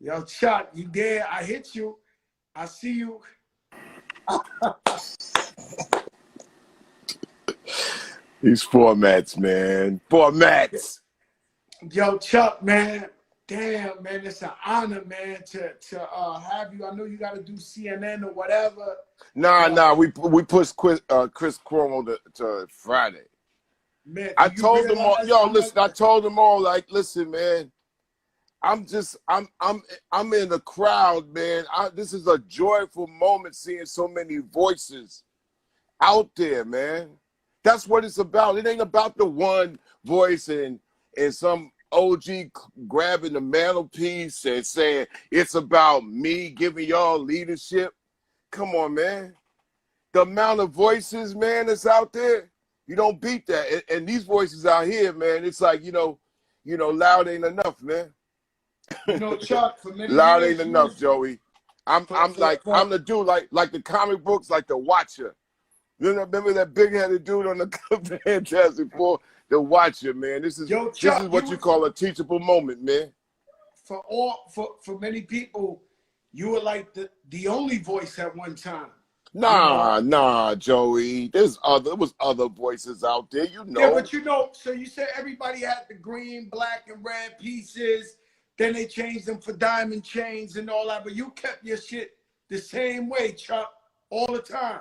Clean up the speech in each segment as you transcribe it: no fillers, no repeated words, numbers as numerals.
Yo, Chuck, you there? I hit you. I see you. These formats, man. Formats. Yo, Chuck, man. Damn, man, it's an honor, man, to have you. I know you got to do CNN or whatever. Nah, we pushed Chris Cuomo to Friday. Man, I told them all, I told them all, like, listen, man, I'm in the crowd, man. This is a joyful moment seeing so many voices out there, man. That's what it's about. It ain't about the one voice and some OG grabbing the mantelpiece and saying it's about me giving y'all leadership. Come on, man. The amount of voices, man, that's out there, you don't beat that. And these voices out here, man, it's like, loud ain't enough, man. Chuck, for many loud years, ain't enough, Joey. I'm the dude like the comic books, like the Watcher. Remember that big-headed dude on the Fantastic Four? The Watcher, man. This is what you call a teachable moment, man. For many people, you were like the only voice at one time. Nah, Joey. There was other voices out there, Yeah, but so you said everybody had the green, black, and red pieces. Then they changed them for diamond chains and all that. But you kept your shit the same way, Chuck, all the time.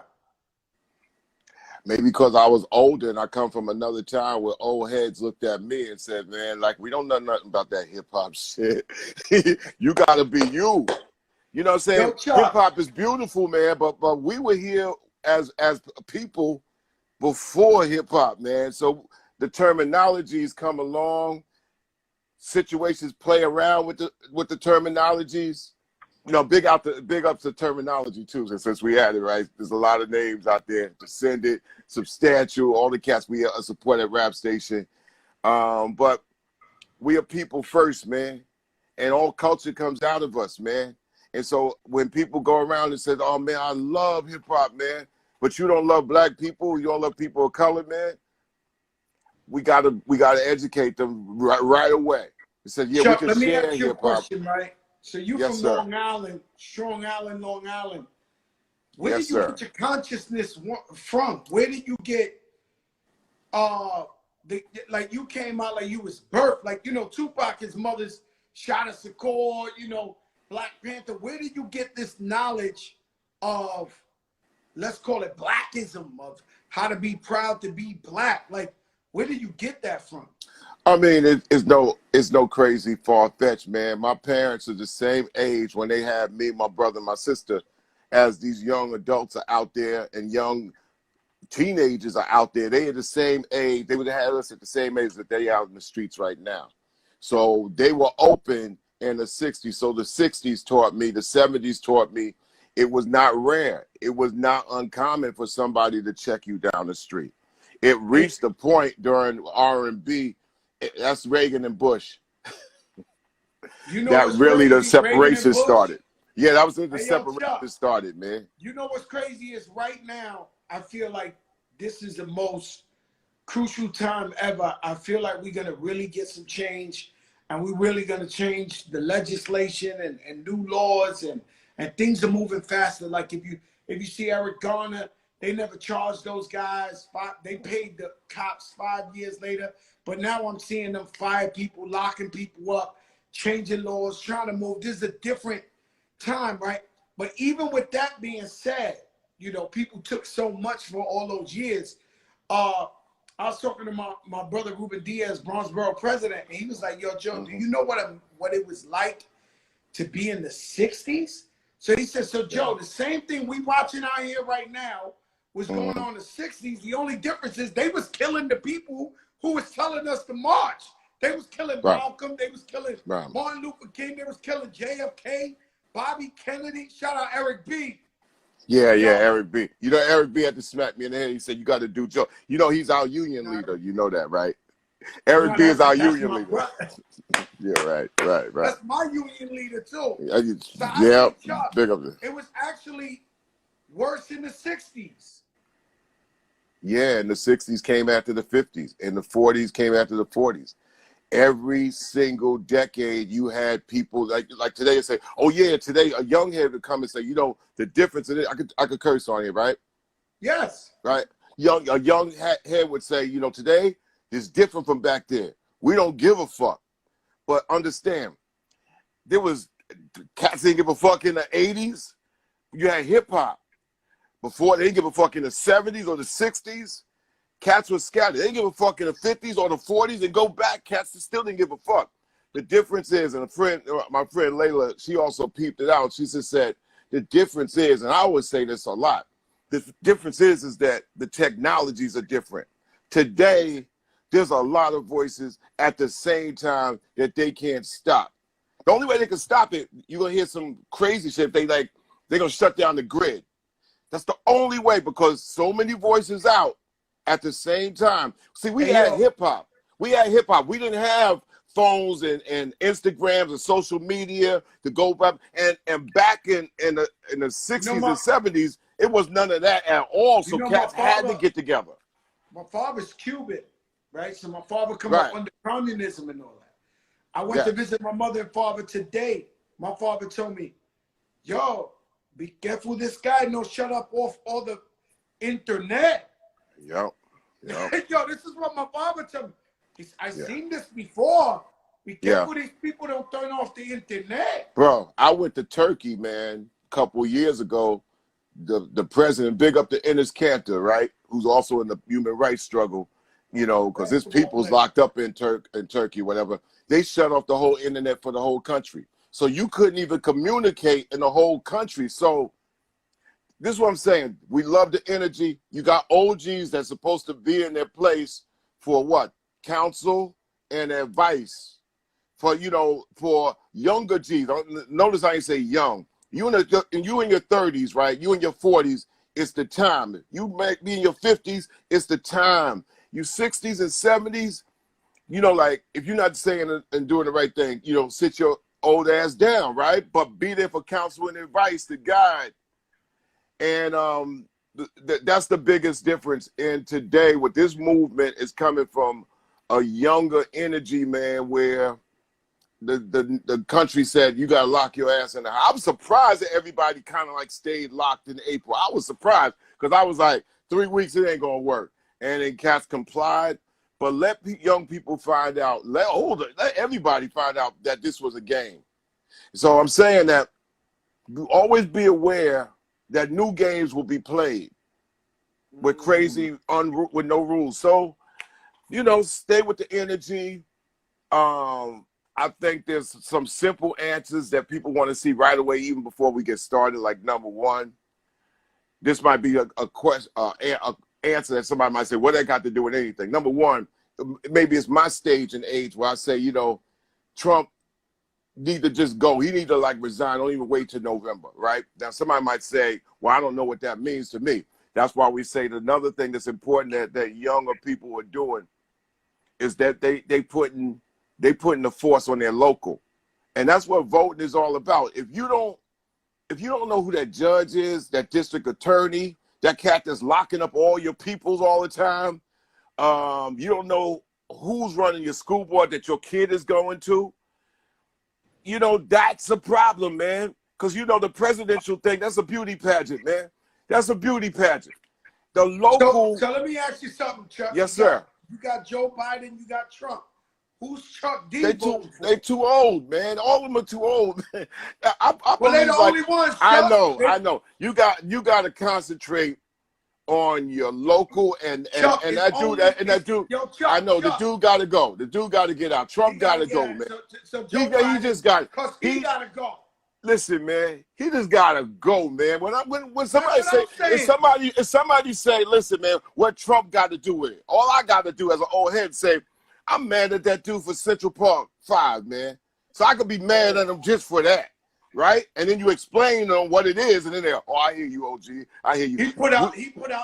Maybe because I was older and I come from another time where old heads looked at me and said, man, like, we don't know nothing about that hip-hop shit. You got to be you. You know what I'm saying? Hip-hop is beautiful, man, but we were here as people before hip-hop, man. So the terminologies come along. Situations play around with the terminologies. Big ups to terminology too, since we had it, right? There's a lot of names out there. Descended, Substantial, all the cats we support at Rap Station. But we are people first, man. And all culture comes out of us, man. And so when people go around and say, oh man, I love hip hop, man, but you don't love black people, you don't love people of color, man, we gotta educate them right away. They said, yeah, Chuck, we can let me share ask you a hip hop. question, right? So you from Long Island, Strong Island, Long Island. Where did you get your consciousness from? Where did you get, like you came out like you was birthed, like, Tupac, his mother's shot at Shakur, Black Panther. Where did you get this knowledge of, let's call it blackism, of how to be proud to be black? Like, where did you get that from? I mean, it's no crazy far-fetched, man. My parents are the same age when they had me, my brother, my sister, as these young adults are out there and young teenagers are out there. They are the same age. They would have had us at the same age that they out in the streets right now. So they were open in the 60s. So the 60s taught me, the 70s taught me, it was not rare. It was not uncommon for somebody to check you down the street. It reached a point during R&B. That's Reagan and Bush. That really the separation started. Yeah, that was the separation started, man. You know what's crazy is right now, I feel like this is the most crucial time ever. I feel like we're going to really get some change, and we're really going to change the legislation and new laws, and things are moving faster. Like if you see Eric Garner, they never charged those guys. They paid the cops 5 years later. But now I'm seeing them fire people, locking people up, changing laws, trying to move. This is a different time, right? But even with that being said, people took so much for all those years. I was talking to my brother Ruben Diaz, Bronxboro president, and he was like, yo, Joe, do you know what it was like to be in the 60s? So he said, so Joe, the same thing we watching out here right now was going on in the 60s. The only difference is they was killing the people who was telling us to march. They was killing Malcolm. They was killing Martin Luther King. They was killing JFK, Bobby Kennedy. Shout out Eric B. Yeah, Eric B. Eric B had to smack me in the head. He said, you got to do Joe. He's our union leader. You know that, right? Eric B is our union leader. Yeah, right. That's my union leader, too. Big up. It was actually worse in the 60s. Yeah, and the 60s came after the 50s, and the 40s came after the 40s. every single decade you had people like today say, oh yeah, today a young head would come and say, you know, the difference in it, I could curse on it, right? Yes. Right? A young head would say, you know, today is different from back then. We don't give a fuck. But understand, there was cats didn't give a fuck in the 80s. You had hip hop. Before, they didn't give a fuck in the 70s or the 60s. Cats were scattered. They didn't give a fuck in the 50s or the 40s, and go back, cats still didn't give a fuck. The difference is, and my friend Layla, she also peeped it out. She just said, the difference is, and I always say this a lot, the difference is that the technologies are different. Today, there's a lot of voices at the same time that they can't stop. The only way they can stop it, you're going to hear some crazy shit. They're going to shut down the grid. That's the only way, because so many voices out at the same time. See, we had hip-hop. We didn't have phones and Instagrams and social media to go back. And back in the 60s and 70s, it was none of that at all. So cats had to get together. My father's Cuban, right? So my father come up under communism and all that. I went to visit my mother and father today. My father told me, yo, be careful this guy, no shut up off all the internet. Yep. Yo, this is what my father told me. I seen this before. Be careful these people don't turn off the internet. Bro, I went to Turkey, man, a couple of years ago. The president, big up to Enes Kanter, right? Who's also in the human rights struggle, you know, because his people's locked up in Turkey, whatever. They shut off the whole internet for the whole country. So you couldn't even communicate in the whole country. So this is what I'm saying. We love the energy. You got OGs that's supposed to be in their place for what? Counsel and advice. For, you know, for younger G's. Notice I ain't say young. You in your 30s, right? You in your 40s, it's the time. You might be in your 50s, it's the time. You 60s and 70s, you know, like, if you're not saying and doing the right thing, you know, sit your old ass down, right? But be there for counsel and advice to guide. And that's the biggest difference in today. With this movement is coming from a younger energy, man, where the country said, you got to lock your ass in the house. I was surprised that everybody kind of like stayed locked in April. I was surprised because I was like, 3 weeks, it ain't going to work. And then cats complied. But let young people find out, let everybody find out that this was a game. So I'm saying that always be aware that new games will be played with crazy, with no rules. So, you know, stay with the energy. I think there's some simple answers that people want to see right away, even before we get started. Like, number one, this might be a question, answer that somebody might say, what that got to do with anything? Number one, maybe it's my stage and age where I say, you know, Trump need to just go. He need to like resign. Don't even wait till November, right? Now, somebody might say, well, I don't know what that means to me. That's why we say that another thing that's important that younger people are doing is that they putting the force on their local. And that's what voting is all about. If you don't know who that judge is, that district attorney, that cat that's locking up all your peoples all the time, you don't know who's running your school board that your kid is going to, you know, that's a problem, man. Because, you know, the presidential thing, that's a beauty pageant, man. That's a beauty pageant. The local... So let me ask you something, Chuck. Yes, sir. You got Joe Biden, you got Trump. Who's Chuck D? They too old, man. All of them are too old. Man. Well, they're the only ones, Chuck. I know. You got to concentrate on your local and that dude. Yo, Chuck, I know Chuck. The dude got to go. The dude got to get out. Trump got to go, man. So Joe Biden, he just got. Because he got to go. Listen, man, he just gotta go, man. When somebody say, if somebody say, listen, man, what Trump got to do with it? All I got to do as an old head say, I'm mad at that dude for Central Park 5, man. So I could be mad at him just for that, right? And then you explain on what it is, and then they're, oh, I hear you, OG. I hear you. He put out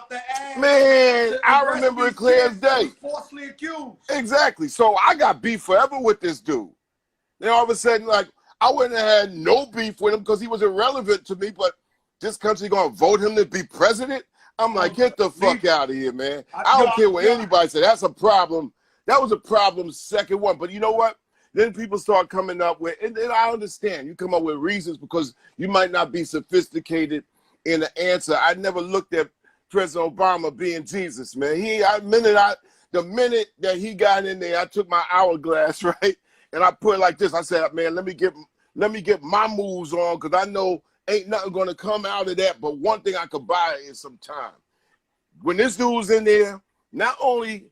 the ad. Man, I remember it clear as day. Falsely accused. Exactly. So I got beef forever with this dude. Then all of a sudden, like, I wouldn't have had no beef with him because he was irrelevant to me, but this country gonna vote him to be president? I'm like, get the fuck out of here, man. I don't care what anybody says. That's a problem. That was a problem, second one. But you know what? Then people start coming up with, and I understand, you come up with reasons because you might not be sophisticated in the answer. I never looked at President Obama being Jesus, man. The minute that he got in there, I took my hourglass, right? And I put it like this. I said, man, let me get my moves on, because I know ain't nothing gonna come out of that. But one thing I could buy is some time. When this dude's in there, not only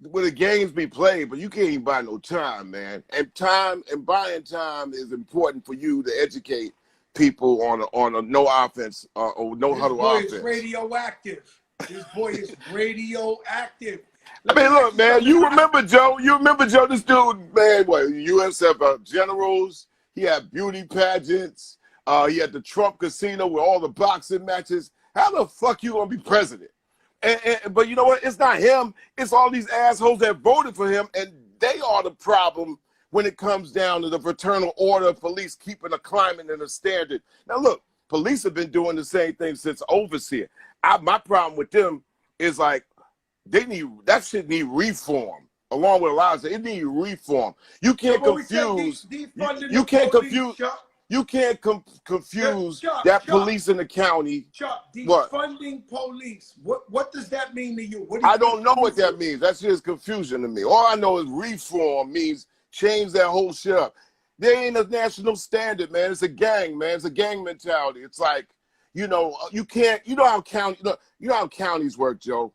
will the games be played, but you can't even buy no time, man. And time and buying time is important for you to educate people on a no offense or no huddle offense. This boy is radioactive. This boy is radioactive. I mean, look, man, you remember Joe, this dude, man, what, USF generals, he had beauty pageants, he had the Trump casino with all the boxing matches. How the fuck you gonna be president? But you know what? It's not him. It's all these assholes that voted for him, and they are the problem when it comes down to the fraternal order of police keeping a climate and a standard. Now, look, police have been doing the same thing since overseer. My problem with them is like that shit need reform. Along with a lot of it need reform. You can't confuse. You can't confuse. You can't confuse that police in the county. Chuck, defunding police. What does that mean to you? I don't know what that means. That's just confusion to me. All I know is reform means change that whole shit up. There ain't a national standard, man. It's a gang, man. It's a gang mentality. It's like, you know, you can't. You know how counties work, Joe.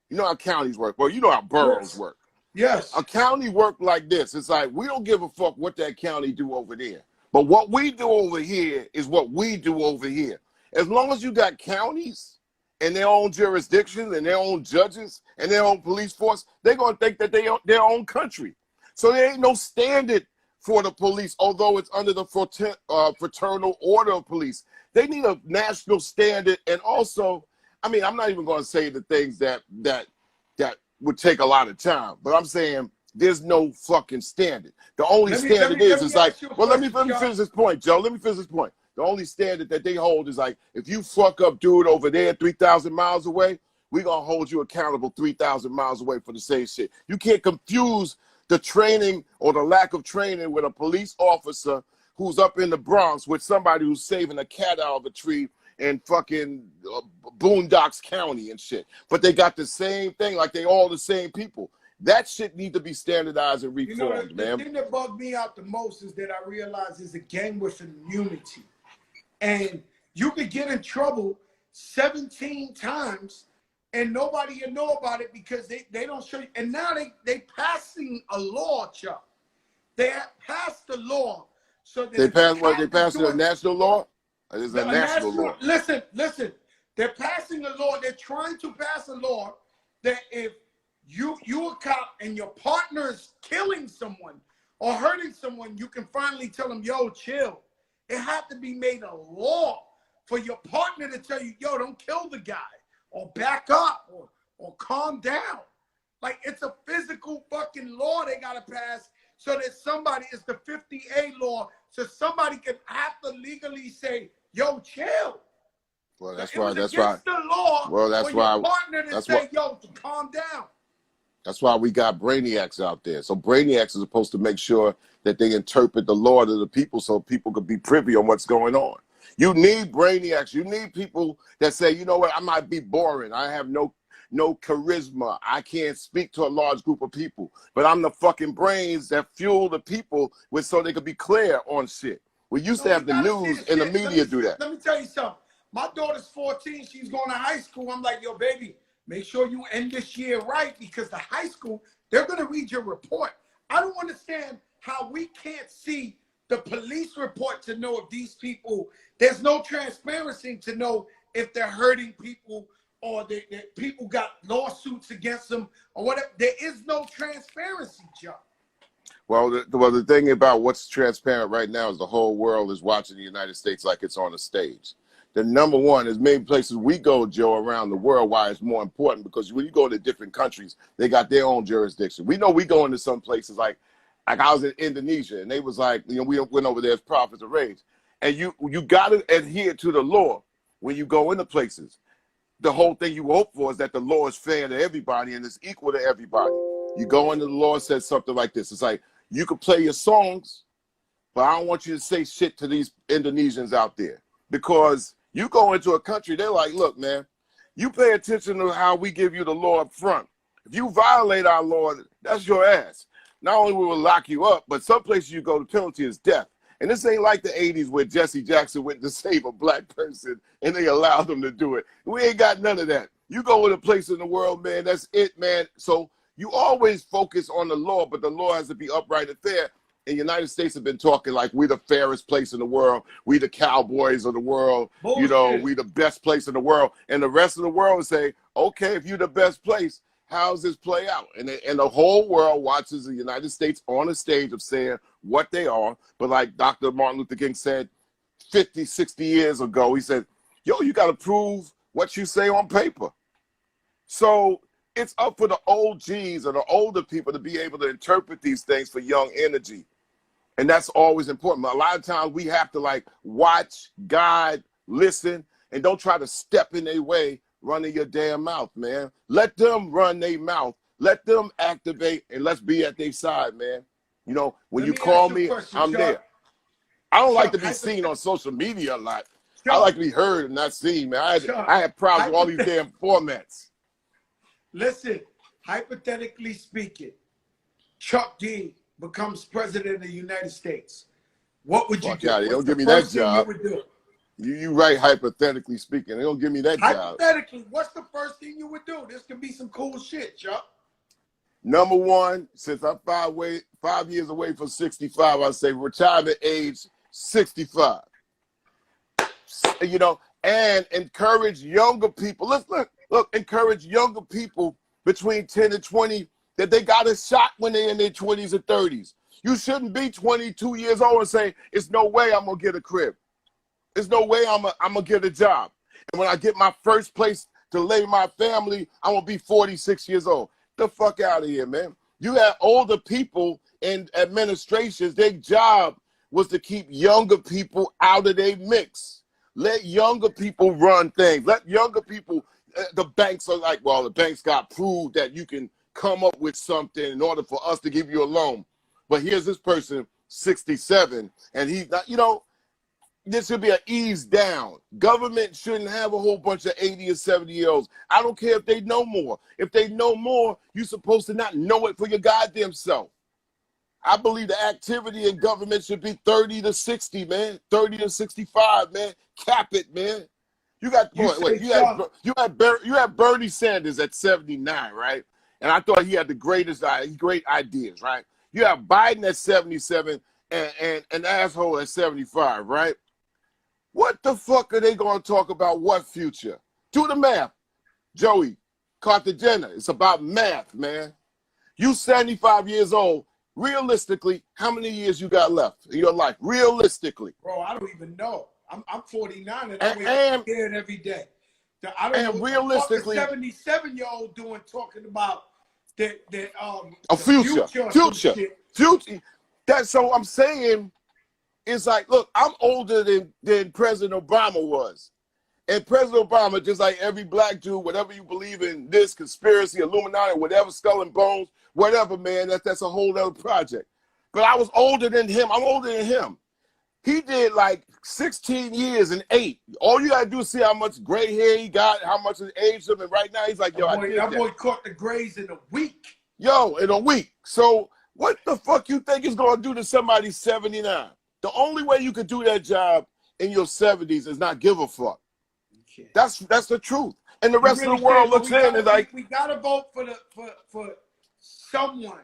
You know how counties work. Well, you know how boroughs work. Yes. A county work like this. It's like we don't give a fuck what that county do over there. But what we do over here is what we do over here. As long as you got counties and their own jurisdictions and their own judges and their own police force, they're going to think that they are their own country. So there ain't no standard for the police, although it's under the fraternal order of police. They need a national standard. And also, I mean, I'm not even going to say the things that would take a lot of time, but I'm saying there's no fucking standard. The only standard is like, well, let me finish this point, Joe. Let me finish this point. The only standard that they hold is like, if you fuck up dude over there 3,000 miles away, we're going to hold you accountable 3,000 miles away for the same shit. You can't confuse the training or the lack of training with a police officer who's up in the Bronx with somebody who's saving a cat out of a tree in fucking Boondocks County and shit. But they got the same thing, like they all the same people. That shit need to be standardized and reformed, man. The thing that bugged me out the most is that I realized it's a gang with immunity. And you could get in trouble 17 times and nobody will know about it because they don't show you. And now they passing a law, Chuck. They passed the law. So that they passed a national law? It is a national law. Listen. They're passing a law. They're trying to pass a law that if you a cop and your partner is killing someone or hurting someone, you can finally tell them, yo, chill. It had to be made a law for your partner to tell you, yo, don't kill the guy or back up or calm down. Like, it's a physical fucking law they got to pass so that somebody, it's the 50A law, so somebody can have to legally say, yo, chill. Well, that's why. The law. Well, that's why. Your partner to say, yo, calm down. That's why we got brainiacs out there. So brainiacs are supposed to make sure that they interpret the law to the people so people could be privy on what's going on. You need brainiacs. You need people that say, you know what, I might be boring. I have no charisma. I can't speak to a large group of people. But I'm the fucking brains that fuel the people with so they could be clear on shit. We used to have the news and the media do that. Let me tell you something. My daughter's 14. She's going to high school. I'm like, yo, baby, make sure you end this year right because the high school, they're going to read your report. I don't understand how we can't see the police report to know if these people, there's no transparency to know if they're hurting people or people got lawsuits against them or whatever. There is no transparency, Joe. Well, the thing about what's transparent right now is the whole world is watching the United States like it's on a stage. The number one is many places we go, Joe, around the world, why it's more important, because when you go to different countries, they got their own jurisdiction. We know we go into some places like I was in Indonesia, and they was like, you know, we went over there as prophets of rage. And you got to adhere to the law when you go into places. The whole thing you hope for is that the law is fair to everybody and it's equal to everybody. You go into the law and says something like this. It's like, you can play your songs, but I don't want you to say shit to these Indonesians out there. Because you go into a country, they're like, look, man, you pay attention to how we give you the law up front. If you violate our law, that's your ass. Not only will we lock you up, but some places you go, the penalty is death. And this ain't like the 80s where Jesse Jackson went to save a black person and they allowed them to do it. We ain't got none of that. You go in a place in the world, man, that's it, man. So you always focus on the law, but the law has to be upright and fair. And the United States have been talking like we're the fairest place in the world. We the cowboys of the world. Bullshit. You know, we the best place in the world. And the rest of the world say, okay, if you're the best place, how's this play out? And the whole world watches the United States on a stage of saying what they are. But like Dr. Martin Luther King said 50, 60 years ago, he said, yo, you got to prove what you say on paper. So it's up for the OGs or the older people to be able to interpret these things for young energy. And that's always important. But a lot of times we have to like watch, guide, listen, and don't try to step in their way running your damn mouth, man. Let them run their mouth. Let them activate, and let's be at their side, man. You know, when you call me, I'm there. I don't like to be seen on social media a lot. I like to be heard and not seen, man. I had problems with all these damn formats. Listen, hypothetically speaking, Chuck D becomes president of the United States. What would you do? They don't give me that job. You right, hypothetically speaking. They don't give me that job. Hypothetically, what's the first thing you would do? This could be some cool shit, Chuck. Number one, since I'm 5 years away from 65, I say retirement age 65. You know, and encourage younger people. Look, encourage younger people between 10 and 20 that they got a shot when they're in their 20s or 30s. You shouldn't be 22 years old and say, it's no way I'm going to get a crib. There's no way I'm going to get a job. And when I get my first place to lay my family, I'm going to be 46 years old. The fuck out of here, man. You have older people in administrations, their job was to keep younger people out of their mix. Let younger people run things. Let younger people, the banks are like, well, the banks got proved that you can come up with something in order for us to give you a loan. But here's this person, 67, and he's not, you know, this should be an ease down. Government shouldn't have a whole bunch of 80 or 70-year-olds. I don't care if they know more. If they know more, you're supposed to not know it for your goddamn self. I believe the activity in government should be 30 to 60, man. 30 to 65, man. Cap it, man. You got you had Bernie Sanders at 79, right? And I thought he had the great ideas, right? You have Biden at 77 and an asshole at 75, right? What the fuck are they going to talk about? What future? Do the math, Joey Cartagena. It's about math, man. You 75 years old. Realistically, how many years you got left in your life? Realistically. Bro, I don't even know. I'm 49 and I'm scared every day. I don't know realistically, what the 77-year-old doing talking about a future. That's so I'm saying it's like, look, I'm older than President Obama was. And President Obama, just like every black dude, whatever you believe in, this conspiracy, Illuminati, whatever, skull and bones, whatever, man, that's a whole other project. But I was older than him. I'm older than him. He did like 16 years and 8. All you got to do is see how much gray hair he got, how much it aged him. And right now he's like, yo, that boy caught the grays in a week. Yo, in a week. So what the fuck you think is going to do to somebody 79? The only way you could do that job in your 70s is not give a fuck. That's the truth. And the rest of the world looks in and is like, we got to vote for someone.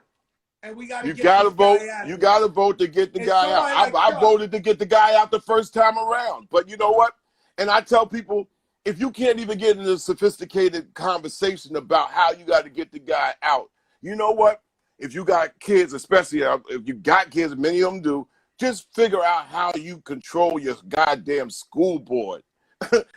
And we got you gotta vote. You gotta vote to get the guy out. I voted to get the guy out the first time around. But you know what? And I tell people, if you can't even get into a sophisticated conversation about how you got to get the guy out, you know what? If you got kids, especially if you got kids, many of them do, just figure out how you control your goddamn school board.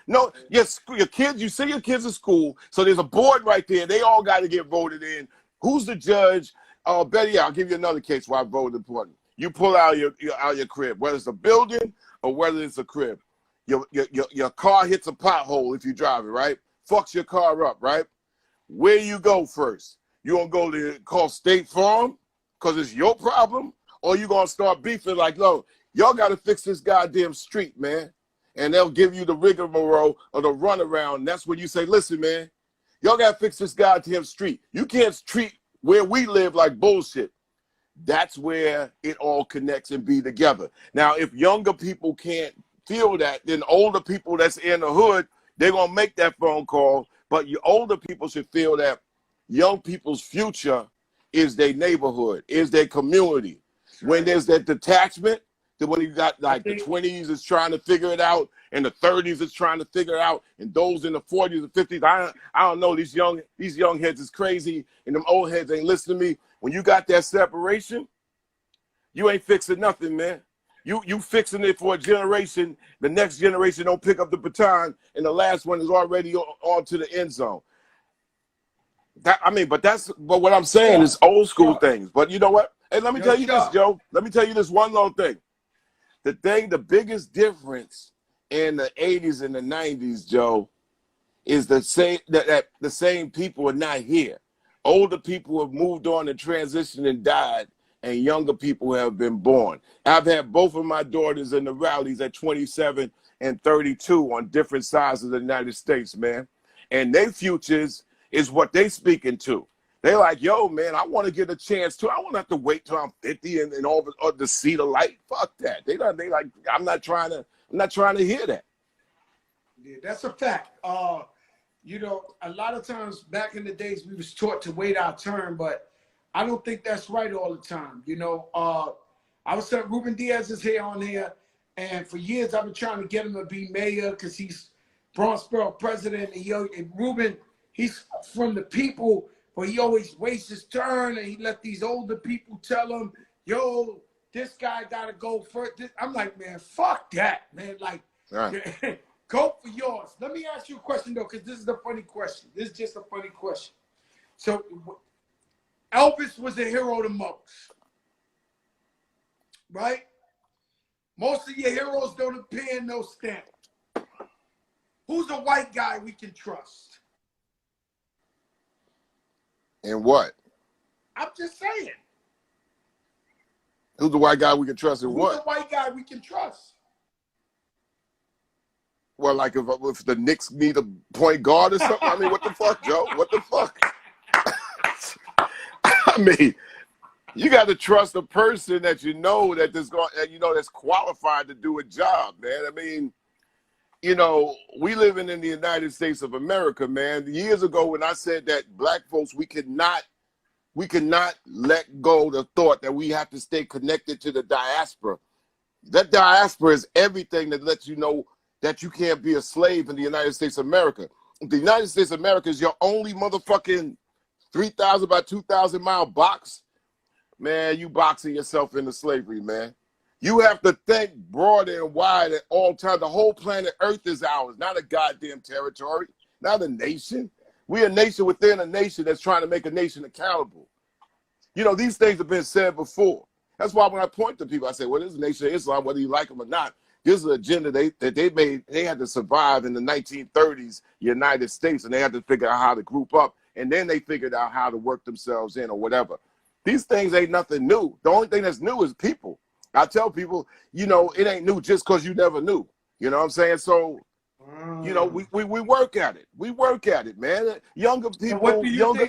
No, your kids. You see your kids at school, so there's a board right there. They all got to get voted in. Who's the judge? Oh, Betty, I'll give you another case why I voted important. You pull out your crib, whether it's a building or whether it's a crib. Your car hits a pothole if you drive it, right? Fucks your car up, right? Where you go first? You gonna go to call State Farm because it's your problem? Or you gonna start beefing like, no, y'all gotta fix this goddamn street, man. And they'll give you the rigmarole or the runaround. That's when you say, listen, man, y'all gotta fix this goddamn street. You can't treat where we live like bullshit. That's where it all connects and be together. Now, if younger people can't feel that, then older people that's in the hood, they're gonna make that phone call. But you older people should feel that young people's future is their neighborhood, is their community. When there's that detachment, then when you got like the 20s is trying to figure it out, and the 30s is trying to figure it out, and those in the 40s and 50s, I don't know, these young heads is crazy, and them old heads ain't listening to me. When you got that separation, you ain't fixing nothing, man. You fixing it for a generation. The next generation don't pick up the baton, and the last one is already on to the end zone. But what I'm saying is old school things. But you know what? Hey, let me tell you this, Joe. Let me tell you this one little thing. The biggest difference in the 80s and the 90s, Joe, is the same that the same people are not here. Older people have moved on and transitioned and died, and younger people have been born. I've had both of my daughters in the rallies at 27 and 32 on different sides of the United States, man. And their futures is what they speaking to. They're like, yo, man, I want to get a chance to. I won't have to wait till I'm 50 and all to see the light. Fuck that. They like, I'm not trying to hear that. Yeah, that's a fact. You know, a lot of times back in the days we was taught to wait our turn, but I don't think that's right all the time. You know, I was saying Ruben Diaz is here on here, and for years I've been trying to get him to be mayor because he's Bronxboro president. And Ruben, he's from the people, but he always wastes his turn, and he let these older people tell him, yo, this guy got to go first. I'm like, man, fuck that, man. Like, right. Go for yours. Let me ask you a question, though, because this is a funny question. This is just a funny question. So Elvis was a hero to most, right? Most of your heroes don't appear in no stamp. Who's a white guy we can trust? And what? I'm just saying. Who's the white guy we can trust and what? Who's the white guy we can trust? Well, like if the Knicks need a point guard or something, I mean, what the fuck, Joe? What the fuck? I mean, you got to trust a person that you know that's qualified to do a job, man. I mean, you know, we living in the United States of America, man. Years ago, when I said that black folks, we could not let go of the thought that we have to stay connected to the diaspora. That diaspora is everything that lets you know that you can't be a slave in the United States of America. The United States of America is your only motherfucking 3,000 by 2,000 mile box. Man, you boxing yourself into slavery, man. You have to think broad and wide at all times. The whole planet Earth is ours, not a goddamn territory, not a nation. We're a nation within a nation that's trying to make a nation accountable. You know, these things have been said before. That's why when I point to people, I say, well, this is the Nation of Islam, whether you like them or not. This is an agenda that they made. They had to survive in the 1930s United States, and they had to figure out how to group up, and then they figured out how to work themselves in or whatever. These things ain't nothing new. The only thing that's new is people. I tell people, you know, it ain't new just because you never knew. You know what I'm saying? So, you know, we work at it. We work at it, man. Younger people, so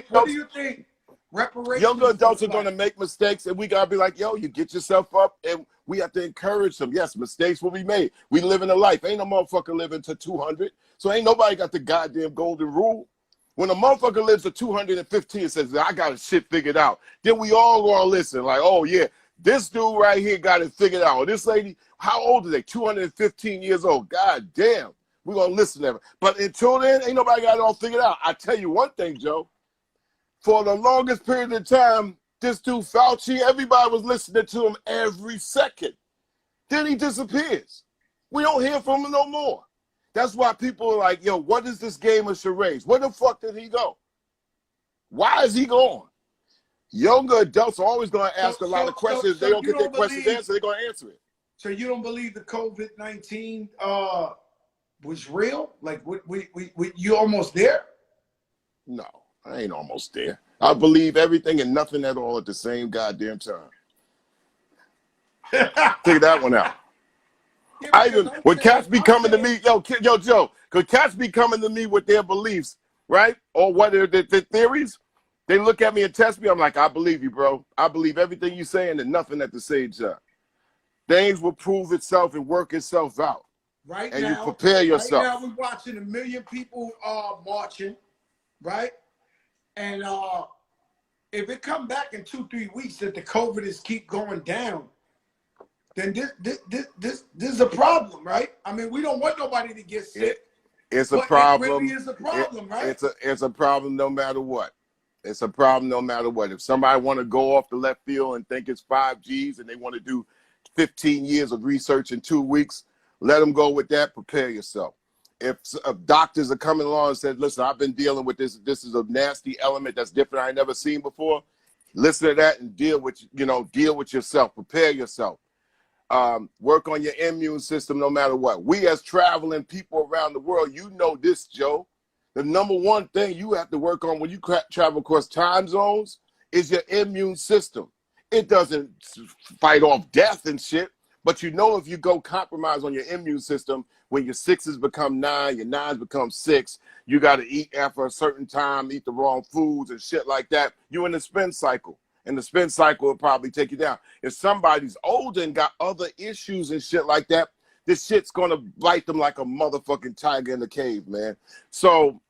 what do you think? Reparations. Younger adults are going to make mistakes, and we got to be like, yo, you get yourself up, and we have to encourage them. Yes, mistakes will be made. We live in a life. Ain't no motherfucker living to 200. So ain't nobody got the goddamn golden rule. When a motherfucker lives to 215 and says, I got shit figured out, then we all going to listen. Like, oh, yeah, this dude right here got it figured out. Or this lady, how old are they? 215 years old. God damn. We're going to listen to them. But until then, ain't nobody got it all figured out. I tell you one thing, Joe. For the longest period of time, this dude Fauci, everybody was listening to him every second. Then he disappears. We don't hear from him no more. That's why people are like, yo, what is this game of charades? Where the fuck did he go? Why is he gone? Younger adults are always going to ask a lot of questions. They don't get their questions answered, they're going to answer it. So you don't believe the COVID-19 was real? Like, you almost there? No. I ain't almost there. I believe everything and nothing at all at the same goddamn time. Take that one out. Yeah, I even, when cats be coming to me, yo, Joe, could cats be coming to me with their beliefs, right? Or what are the theories? They look at me and test me. I'm like, I believe you, bro. I believe everything you're saying and nothing at the same time. Things will prove itself and work itself out. Right and now, you prepare yourself. Right now, we're watching 1 million people marching, right? And if it come back in 2-3 weeks that the COVID is keep going down, then this is a problem, right? I mean, we don't want nobody to get sick. It's a problem. It really is a problem, right? It's a problem no matter what. It's a problem no matter what. If somebody want to go off the left field and think it's 5Gs and they want to do 15 years of research in 2 weeks, let them go with that. Prepare yourself. If doctors are coming along and said, listen, I've been dealing with this. This is a nasty element that's different I ain't never seen before. Listen to that and deal with yourself. Prepare yourself. Work on your immune system no matter what. We as traveling people around the world, you know this, Joe. The number one thing you have to work on when you travel across time zones is your immune system. It doesn't fight off death and shit, but you know if you go compromise on your immune system, when your 6s become 9, your 9s become 6, you got to eat after a certain time, eat the wrong foods and shit like that. You're in the spin cycle, and the spin cycle will probably take you down. If somebody's older and got other issues and shit like that, this shit's going to bite them like a motherfucking tiger in the cave, man. So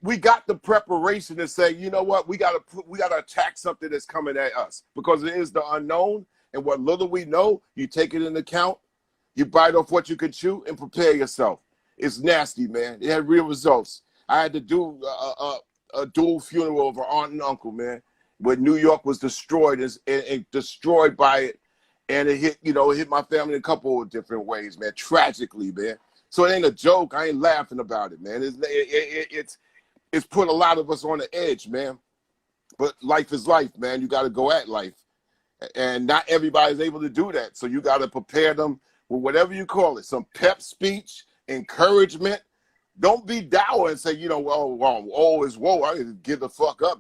we got the preparation to say, you know what, we got to attack something that's coming at us because it is the unknown, and what little we know, you take it into account, you bite off what you can chew, and prepare yourself. It's nasty, man. It had real results. I had to do a dual funeral of an aunt and uncle, man, where New York was destroyed and destroyed by it, and it hit my family in a couple of different ways, man. Tragically, man. So it ain't a joke. I ain't laughing about it, man. It's put a lot of us on the edge, man. But life is life, man. You got to go at life. And not everybody's able to do that. So you got to prepare them with whatever you call it. Some pep speech, encouragement. Don't be dour and say, woe is woe. I need to give the fuck up.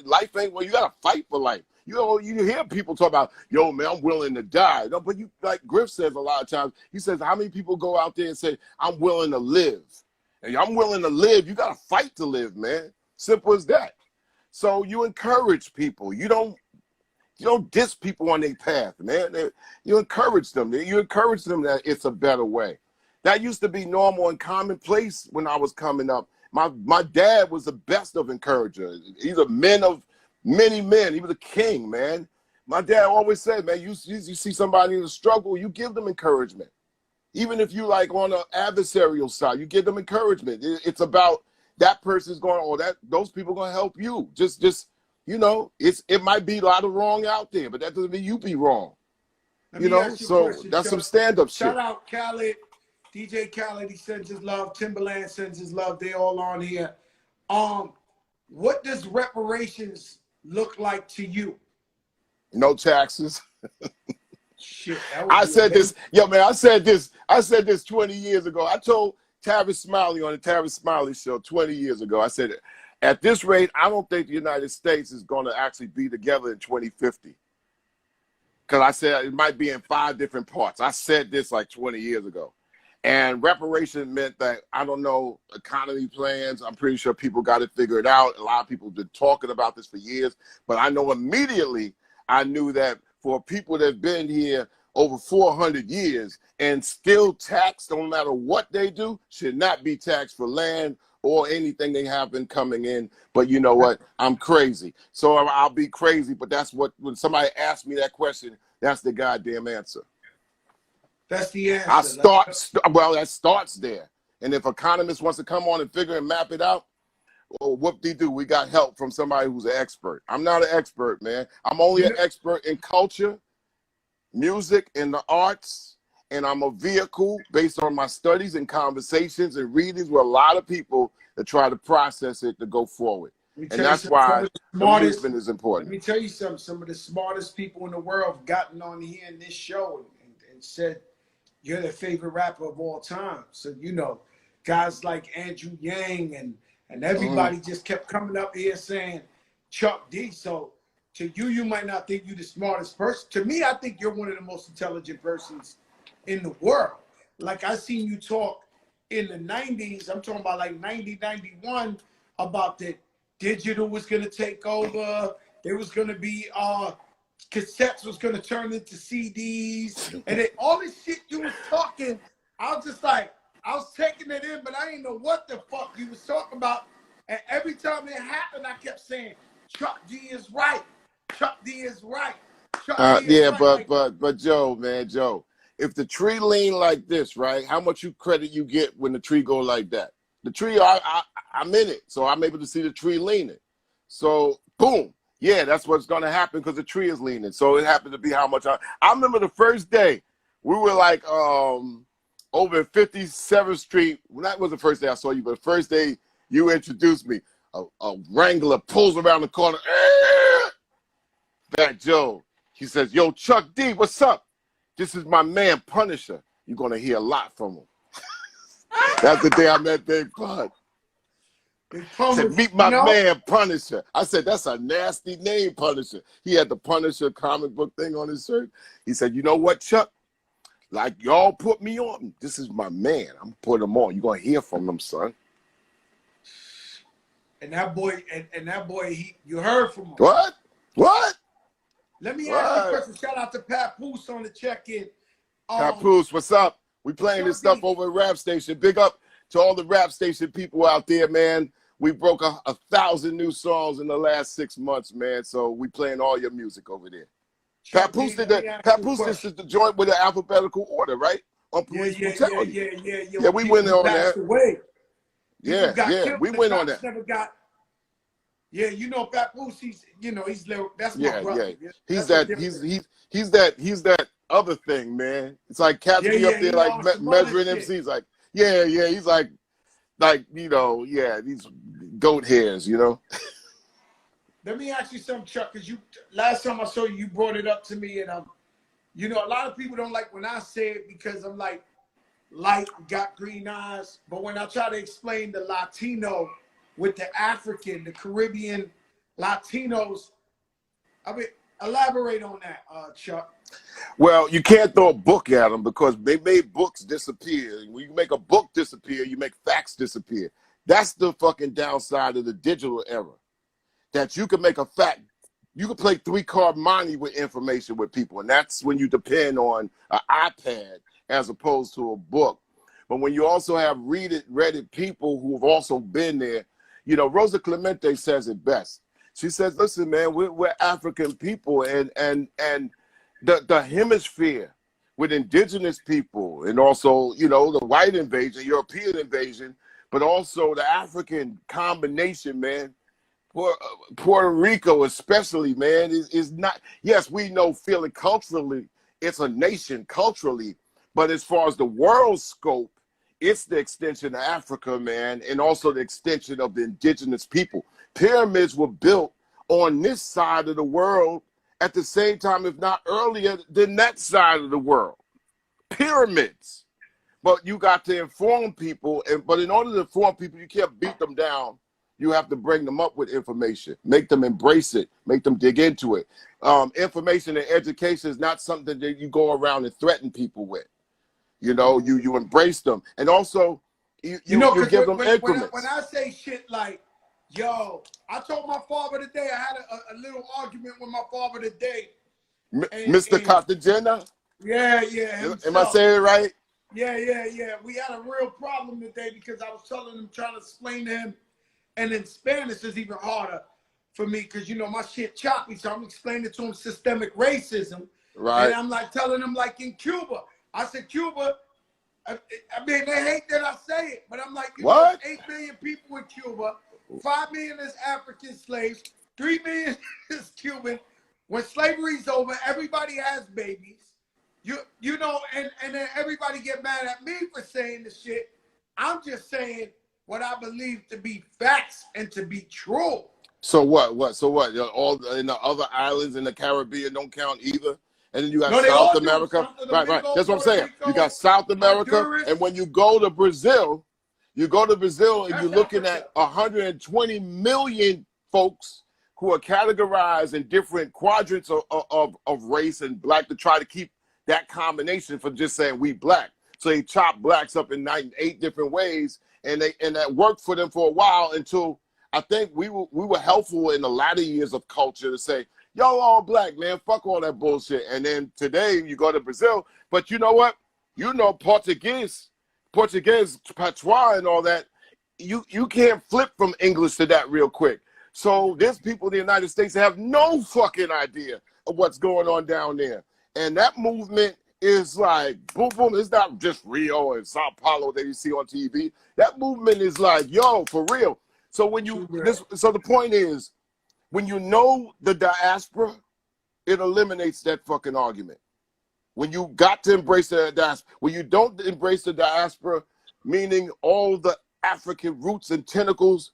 Life ain't, well, you got to fight for life. You hear people talk about, yo, man, I'm willing to die. No, but like Griff says a lot of times, he says, how many people go out there and say, I'm willing to live? And I'm willing to live. You got to fight to live, man. Simple as that. So you encourage people. You don't diss people on their path, man. You encourage them. You encourage them that it's a better way. That used to be normal and commonplace when I was coming up. My dad was the best of encouragers. He's a man of many men. He was a king, man. My dad always said, man, you see somebody in a struggle, you give them encouragement. Even if you like on an adversarial side, you give them encouragement. It's about that person's going, those people going to help you. Just it might be a lot of wrong out there, but that doesn't mean you be wrong. So that's some stand-up shit. Shout out Khaled, DJ Khaled, he sends his love. Timberland sends his love. They all on here. What does reparations look like to you? No taxes. Shit, I said this, yo, man, I said this 20 years ago. I told Tavis Smiley on the Tavis Smiley show 20 years ago. I said, at this rate, I don't think the United States is going to actually be together in 2050. Because I said it might be in 5 different parts. I said this like 20 years ago. And reparation meant that, I don't know, economy plans. I'm pretty sure people got it figured out. A lot of people have been talking about this for years. But I know immediately, I knew that for people that have been here over 400 years and still taxed, no matter what they do, should not be taxed for land or anything they have been coming in. But you know what? I'm crazy. So I'll be crazy. But that's what, when somebody asks me that question, that's the goddamn answer. That's the answer. That starts there. And if economists wants to come on and figure and map it out, well, whoop-de-doo, we got help from somebody who's an expert. I'm not an expert, man. I'm only an expert in culture, music, and the arts, and I'm a vehicle based on my studies and conversations and readings with a lot of people that try to process it to go forward. And that's why the movement is important. Let me tell you something. Some of the smartest people in the world have gotten on here in this show and said, you're their favorite rapper of all time. So, guys like Andrew Yang And everybody just kept coming up here saying Chuck D. So to you, you might not think you're the smartest person. To me, I think you're one of the most intelligent persons in the world. Like, I seen you talk in the 90s, I'm talking about like 90, 91, about that digital was going to take over. There was going to be cassettes was going to turn into CDs. And then all this shit you was talking, I was just like, I was taking it in, but I didn't know what the fuck you was talking about. And every time it happened, I kept saying, Chuck D is right. Chuck D is right. Chuck D is right. But Joe, man, Joe, if the tree lean like this, right, how much credit you get when the tree go like that? The tree, I'm in it, so I'm able to see the tree leaning. So, boom. Yeah, that's what's going to happen because the tree is leaning. So it happened to be how much I remember the first day, we were like over at 57th Street. Well, that was the first day I saw you, but the first day you introduced me, a Wrangler pulls around the corner. Fat Joe. He says, yo, Chuck D, what's up? This is my man, Punisher. You're going to hear a lot from him. That's the day I met Big Pun. He said, meet my man, Punisher. I said, that's a nasty name, Punisher. He had the Punisher comic book thing on his shirt. He said, you know what, Chuck? Like y'all put me on. This is my man. I'm putting him on. You're going to hear from him, son. And that boy, you heard from him. What? Let me ask you a question. Shout out to Pat Poose on the check-in. Pat Poose, what's up? We playing this stuff over at Rap Station. Big up to all the Rap Station people out there, man. We broke 1,000 new songs in the last 6 months, man. So we playing all your music over there. Pat Poose did that. Pat Poose is the joint with the alphabetical order, right? On Police Brutality. Yeah, we went on that. Yeah, we went on that. Never got. Yeah, you know Pat Poose. He's that's my brother. Yeah. He's that other thing, man. It's like cats be up there like measuring MCs. Like, he's like these goat hairs, you know. Let me ask you something, Chuck, because last time I saw you, you brought it up to me, and a lot of people don't like when I say it because I'm like light, got green eyes, but when I try to explain the Latino with the African, the Caribbean Latinos, I mean, elaborate on that, Chuck. Well, you can't throw a book at them because they made books disappear. When you make a book disappear, you make facts disappear. That's the fucking downside of the digital era. That you can make a fact, you can play 3-card money with information with people, and that's when you depend on an iPad as opposed to a book. But when you also have read it people who have also been there, Rosa Clemente says it best. She says, listen, man, we're African people, and the hemisphere with indigenous people and also, the white invasion, European invasion, but also the African combination, man. Puerto Rico especially, man, is not, yes, we know feeling culturally, it's a nation culturally, but as far as the world scope, it's the extension of Africa, man, and also the extension of the indigenous people. Pyramids were built on this side of the world at the same time, if not earlier, than that side of the world. Pyramids. But you got to inform people, but in order to inform people, you can't beat them down. You have to bring them up with information, make them embrace it, make them dig into it. Information and education is not something that you go around and threaten people with. You embrace them. And also, you give them increments. When I say shit like, yo, I told my father today, I had a little argument with my father today. Mr. Cartagena? Yeah. Am I saying it right? Yeah. We had a real problem today because I was telling him, trying to explain to him. And in Spanish is even harder for me because, my shit choppy. So I'm explaining to him systemic racism. Right. And I'm like telling him like in Cuba. I said, Cuba, I mean, they hate that I say it. But I'm like, what? 8 million people in Cuba. 5 million is African slaves. 3 million is Cuban. When slavery's over, everybody has babies. And then everybody get mad at me for saying the shit. I'm just saying what I believe to be facts and to be true. So what? So what? All in the other islands in the Caribbean don't count either? And then you got South America. Right. That's what I'm saying. You got South America. Honduras. And when you go to Brazil, You go to Brazil and That's you're looking Africa. at 120 million folks who are categorized in different quadrants of race and black to try to keep that combination from just saying we black. So they chop blacks up in 8 different ways, and that worked for them for a while until I think we were helpful in the latter years of culture to say, y'all all black, man, fuck all that bullshit. And then today you go to Brazil, but you know what? You know Portuguese, patois and all that, you can't flip from English to that real quick. So there's people in the United States that have no fucking idea of what's going on down there. And that movement is like, boom, boom. It's not just Rio and Sao Paulo that you see on TV. That movement is like, yo, for real. So when so the point is, when you know the diaspora, it eliminates that fucking argument. When you got to embrace the diaspora, when you don't embrace the diaspora, meaning all the African roots and tentacles,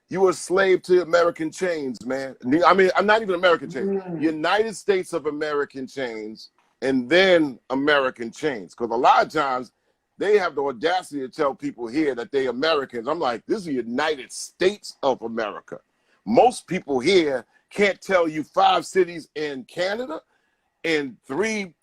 you a slave to American chains, man. I mean, I'm not even American chains. United States of American chains, and then American chains. Because a lot of times, they have the audacity to tell people here that they Americans. I'm like, this is the United States of America. Most people here can't tell you 5 cities in Canada and 3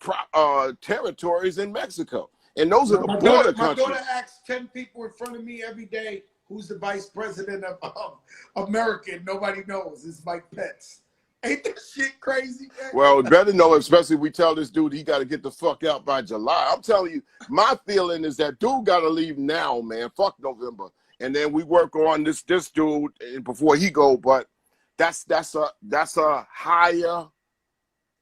territories in Mexico. And those are the border countries. My daughter asks 10 people in front of me every day, who's the vice president of America? Nobody knows. It's Mike Pence. Ain't that shit crazy, man? Well, better know, especially if we tell this dude he got to get the fuck out by July. I'm telling you, my feeling is that dude got to leave now, man. Fuck November. And then we work on this dude before he go. But that's a higher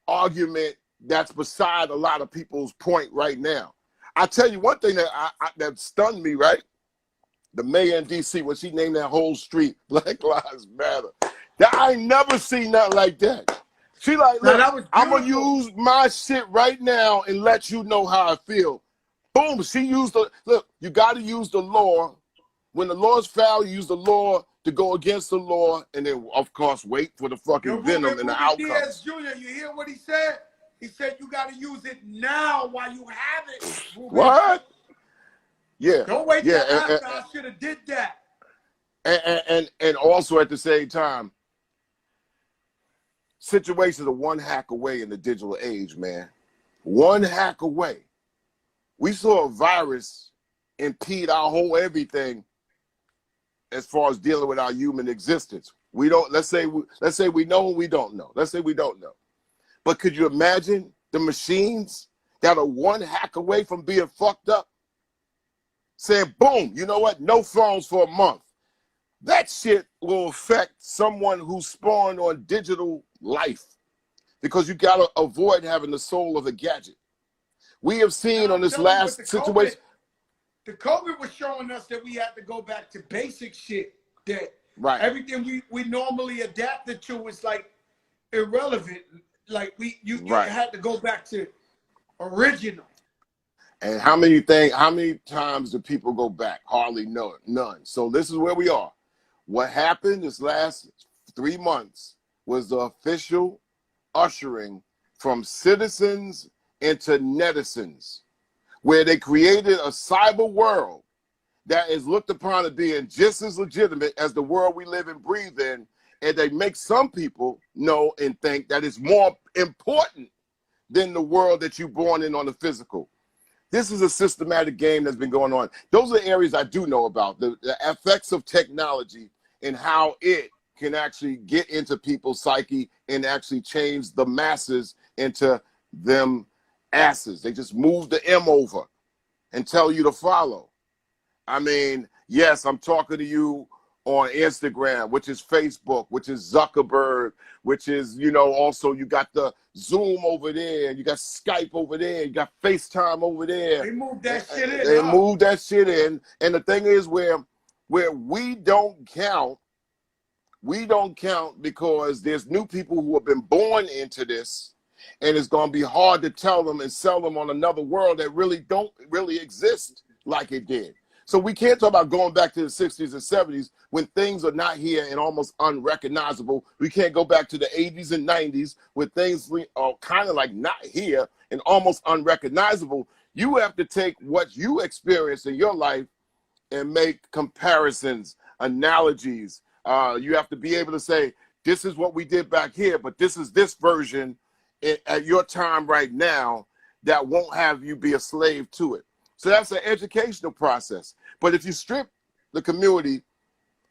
argument that's beside a lot of people's point right now. I tell you one thing that stunned me, right? The mayor in D.C., when she named that whole street Black Lives Matter. I ain't never seen nothing like that. She like, look, I'm going to use my shit right now and let you know how I feel. Boom, she used look, you got to use the law. When the law's foul, you use the law to go against the law, and then, of course, wait for the fucking venom and the outcome. Diaz Jr., you hear what he said? He said you got to use it now while you have it. What? Yeah. Don't wait till after. I should have did that. And also at the same time, situations are one hack away in the digital age, man. One hack away. We saw a virus impede our whole everything as far as dealing with our human existence. We don't, let's say we know and we don't know. Let's say we don't know. But could you imagine the machines that are one hack away from being fucked up? Saying, boom, you know what? No phones for a month. That shit will affect someone who's spawned on digital life because you got to avoid having the soul of a gadget. We have seen on this last situation. The COVID was showing us that we had to go back to basic shit. That everything we normally adapted to was like irrelevant. Like you had to go back to original. And how many times do people go back? Hardly none. So this is where we are. What happened this last 3 months was the official ushering from citizens into netizens, where they created a cyber world that is looked upon as being just as legitimate as the world we live and breathe in. And they make some people know and think that it's more important than the world that you're born in on the physical. This is a systematic game that's been going on. Those are the areas I do know about, the effects of technology and how it can actually get into people's psyche and actually change the masses into them asses. They just move the M over and tell you to follow. I mean, yes, I'm talking to you on Instagram, which is Facebook, which is Zuckerberg, which is, you know, also you got the Zoom over there, and you got Skype over there, you got FaceTime over there. They moved that shit in. They moved that shit in. And the thing is where we don't count because there's new people who have been born into this, and it's going to be hard to tell them and sell them on another world that really don't exist like it did. So we can't talk about going back to the 60s and 70s when things are not here and almost unrecognizable. We can't go back to the 80s and 90s when things are kind of like not here and almost unrecognizable. You have to take what you experienced in your life and make comparisons, analogies. You have to be able to say, this is what we did back here, but this is this version at your time right now that won't have you be a slave to it. So that's an educational process. But if you strip the community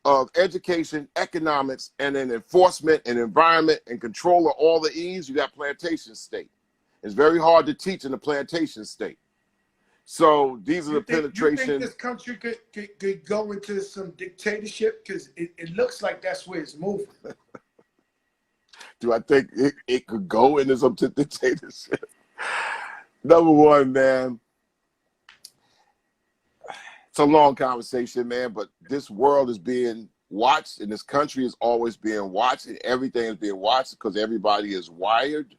of education, economics, and then enforcement and environment and control of all the E's, you got plantation state. It's very hard to teach in the plantation state. So these are the penetration. You think this country could go into some dictatorship? Because it looks like that's where it's moving. Do I think it could go into some dictatorship? Number one, man, it's a long conversation, man, but this world is being watched and this country is always being watched and everything is being watched because everybody is wired.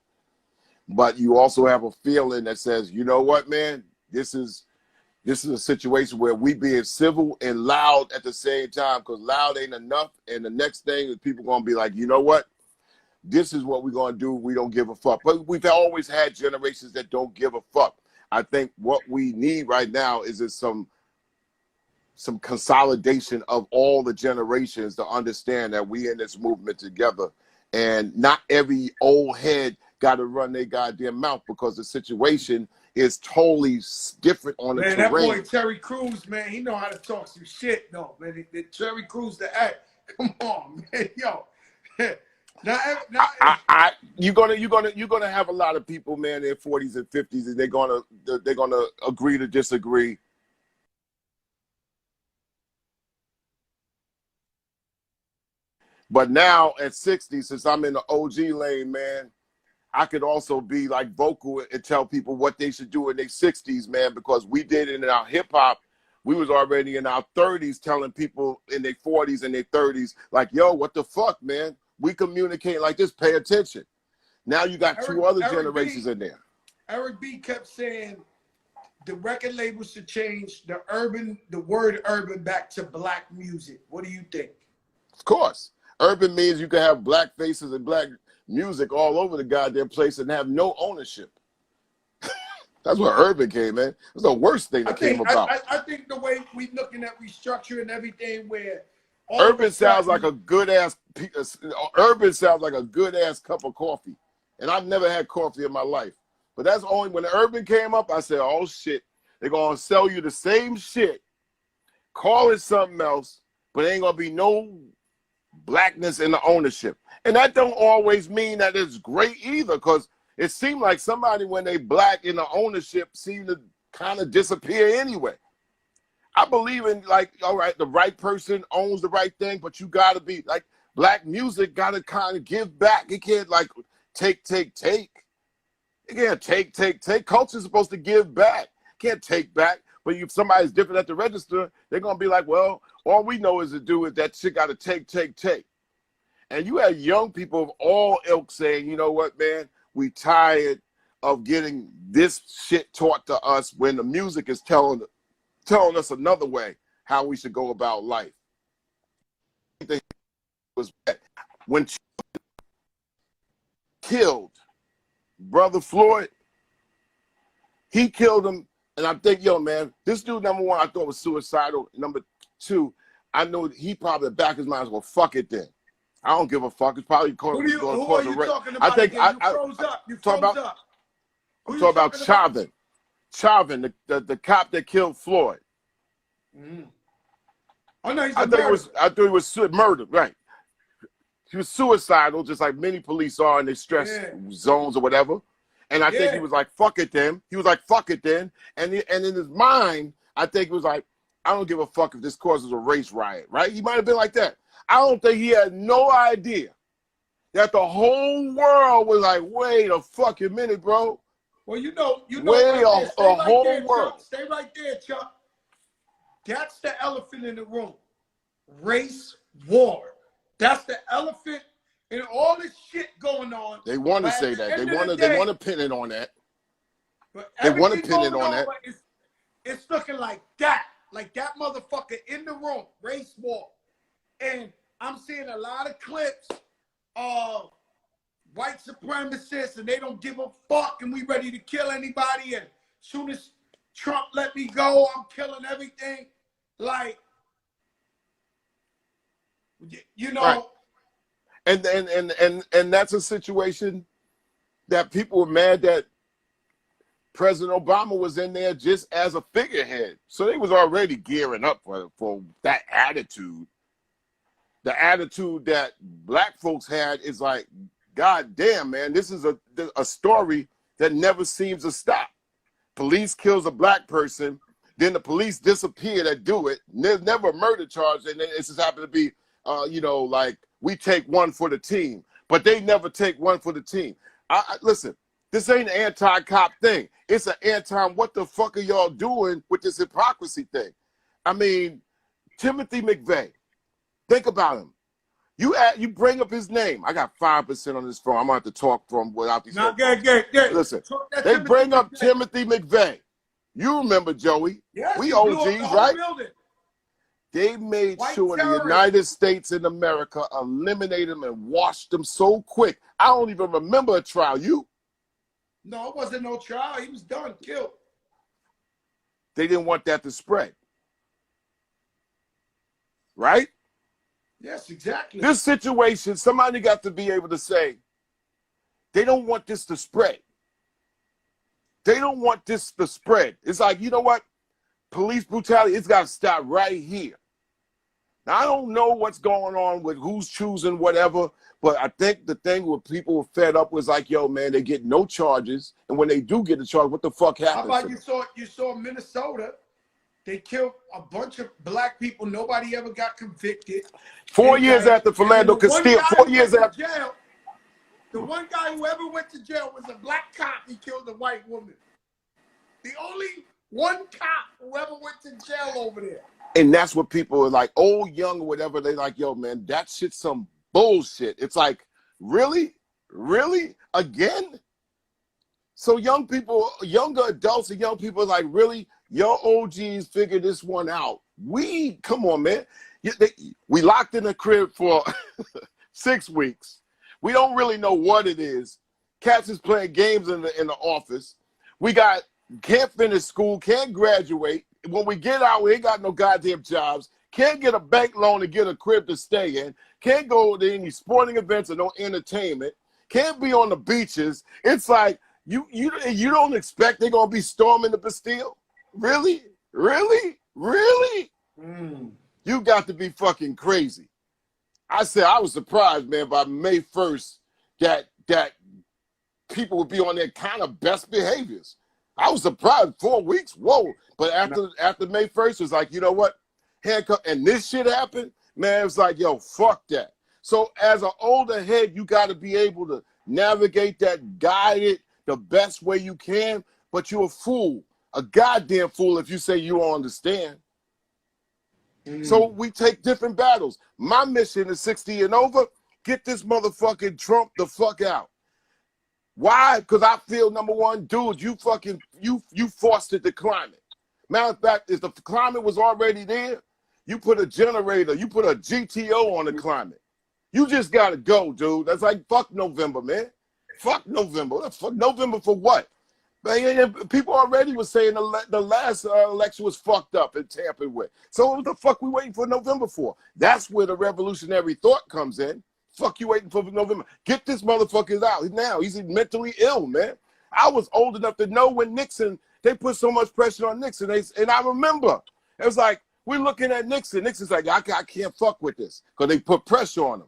But you also have a feeling that says, you know what, man, this is a situation where we being civil and loud at the same time because loud ain't enough. And the next thing is people going to be like, you know what? This is what we're going to do. We don't give a fuck. But we've always had generations that don't give a fuck. I think what we need right now is some consolidation of all the generations to understand that we in this movement together. And not every old head got to run their goddamn mouth because the situation is totally different on the terrain. That boy Terry Crews, man, he know how to talk some shit, though, man. The Terry Crews, the act. Come on, man, yo. You're gonna have a lot of people, man, in their 40s and 50s, and they're gonna agree to disagree. But now at 60, since I'm in the OG lane, man, I could also be like vocal and tell people what they should do in their 60s, man, because we did it in our hip hop. We was already in our 30s telling people in their 40s and their 30s, like, yo, what the fuck, man? We communicate like this, pay attention. Now you got two other generations in there. Eric B kept saying the record label should change the word urban back to black music. What do you think? Of course. Urban means you can have black faces and black music all over the goddamn place and have no ownership. That's where urban came, man. That's the worst thing that came about. I think the way we looking at restructure and everything where urban sounds like a good ass cup of coffee. And I've never had coffee in my life. But that's only when the urban came up, I said, oh shit, they're gonna sell you the same shit, call it something else, but ain't gonna be no blackness in the ownership. And that don't always mean that it's great either, because it seemed like somebody, when they black in the ownership, seemed to kind of disappear anyway. I believe in, like, all right, the right person owns the right thing, but you gotta be like, black music gotta kind of give back. It can't like take. It can't take. Culture's supposed to give back. Can't take back. But if somebody's different at the register, they're gonna be like, well, all we know is to do is that shit gotta take. And you have young people of all ilk saying, you know what, man, we tired of getting this shit taught to us when the music is telling us another way how we should go about life. When killed Brother Floyd, he killed him, and I think, yo, man, this dude, number one, I thought was suicidal. Number two, I know he probably in the back of his mind was, well, fuck it then. I don't give a fuck. It's probably going to cause a wreck. I think I'm talking about Chauvin. Chauvin, the cop that killed Floyd. Mm. Oh no, I thought he was murdered, right? He was suicidal, just like many police are in their stress zones or whatever. And I think he was like, fuck it then. He was like, fuck it then. And in his mind, I think he was like, I don't give a fuck if this causes a race riot, right? He might have been like that. I don't think he had no idea that the whole world was like, wait a fucking minute, bro. Well, you know, wait a whole world. Chuck. Stay right there, Chuck. That's the elephant in the room. Race war. That's the elephant in all this shit going on. They want to say that. They want to pin it on that. But they want to pin it on that. It's looking like that motherfucker in the room. Race war. And I'm seeing a lot of clips of white supremacists, and they don't give a fuck, and we ready to kill anybody. And as soon as Trump let me go, I'm killing everything. Like, you know. Right. And that's a situation that people were mad that President Obama was in there just as a figurehead. So they was already gearing up for that attitude. The attitude that black folks had is like, God damn, man, this is a story that never seems to stop. Police kills a black person, then the police disappear that do it. There's never a murder charge, and then it just happened to be, like, we take one for the team. But they never take one for the team. Listen, this ain't an anti-cop thing. It's an what the fuck are y'all doing with this hypocrisy thing? I mean, Timothy McVeigh, think about him. You bring up his name. I got 5% on this phone. I'm going to have to talk from without these. Listen, they bring up Timothy McVeigh. You remember, Joey. Yes, we OGs, right? They made sure the United States and America eliminated him and washed him so quick. I don't even remember a trial. You? No, it wasn't no trial. He was done, killed. They didn't want that to spread. Right? Yes, exactly. This situation, somebody got to be able to say, they don't want this to spread. They don't want this to spread. It's like, you know what? Police brutality, it's got to stop right here. Now, I don't know what's going on with who's choosing whatever, but I think the thing where people were fed up was like, yo, man, they get no charges. And when they do get a charge, what the fuck happens? How about you saw Minnesota? They killed a bunch of black people. Nobody ever got convicted. 4 years after Philando Castile, 4 years after. Jail, the one guy who ever went to jail was a black cop. He killed a white woman. The only one cop who ever went to jail over there. And that's what people are like, old, young, or whatever. They like, yo, man, that shit's some bullshit. It's like, really? Really? Again? So young people, younger adults and young people are like, really? Your OGs figured this one out. Come on, man. We locked in the crib for 6 weeks. We don't really know what it is. Cats is playing games in the office. Can't finish school, can't graduate. When we get out, we ain't got no goddamn jobs. Can't get a bank loan to get a crib to stay in. Can't go to any sporting events or no entertainment. Can't be on the beaches. It's like, you don't expect they're going to be storming the Bastille? Really? Really? Really? You got to be fucking crazy. I said I was surprised, man, by May 1st that people would be on their kind of best behaviors. I was surprised. 4 weeks, whoa. But after May 1st, it was like, you know what? Handcuff, and this shit happened, man, it was like, yo, fuck that. So as an older head, you got to be able to navigate that, guide it the best way you can, but you're a fool. A goddamn fool if you say you don't understand. So we take different battles. My mission is 60 and over. Get this motherfucking Trump the fuck out. Why? Because I feel, number one, dude, you fostered the climate. Matter of fact, if the climate was already there, you put a generator, you put a GTO on the climate. You just got to go, dude. That's like, fuck November, man. Fuck November. Fuck November for what? People already were saying the last election was fucked up and tampered with. So what the fuck we waiting for November for? That's where the revolutionary thought comes in. Fuck you waiting for November. Get this motherfucker out now. He's mentally ill, man. I was old enough to know when Nixon, they put so much pressure on Nixon. And I remember, it was like, we're looking at Nixon. Nixon's like, I can't fuck with this because they put pressure on him.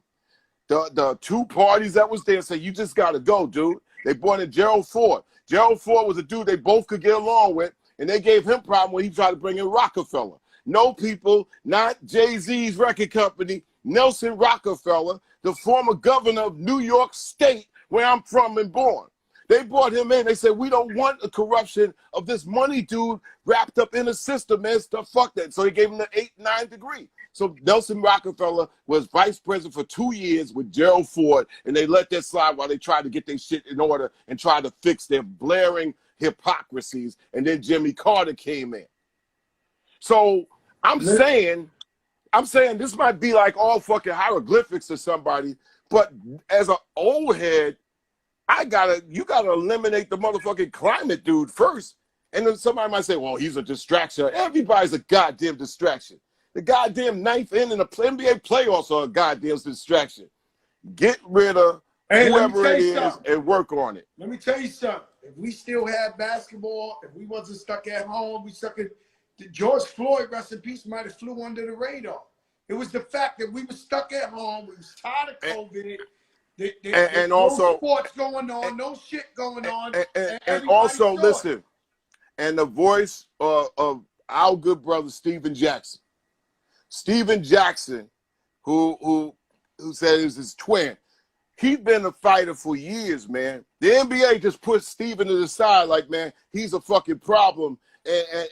The two parties that was there said, you just got to go, dude. They brought in Gerald Ford. Gerald Ford was a dude they both could get along with, and they gave him problem when he tried to bring in Rockefeller. No people, not Jay-Z's record company, Nelson Rockefeller, the former governor of New York State, where I'm from and born. They brought him in. They said, we don't want the corruption of this money dude wrapped up in a system, man. Stuff, fuck that. So they gave him the 8-9 degree. So Nelson Rockefeller was vice president for 2 years with Gerald Ford, and they let that slide while they tried to get their shit in order and try to fix their blaring hypocrisies. And then Jimmy Carter came in. So I'm saying this might be like all fucking hieroglyphics to somebody, but as an old head, you gotta eliminate the motherfucking climate dude first. And then somebody might say, well, he's a distraction. Everybody's a goddamn distraction. The goddamn ninth inning of the NBA playoffs are a goddamn distraction. Get rid of whoever it is and work on it. Let me tell you something. If we still had basketball, if we wasn't stuck at home, we stuck in George Floyd, rest in peace, might have flew under the radar. It was the fact that we were stuck at home. We was tired of COVID. And no also sports going on, no shit going on. And also, listen, and the voice of our good brother Steven Jackson. Steven Jackson, who said it was his twin. He's been a fighter for years, man. The NBA just put Steven to the side like, man, he's a fucking problem.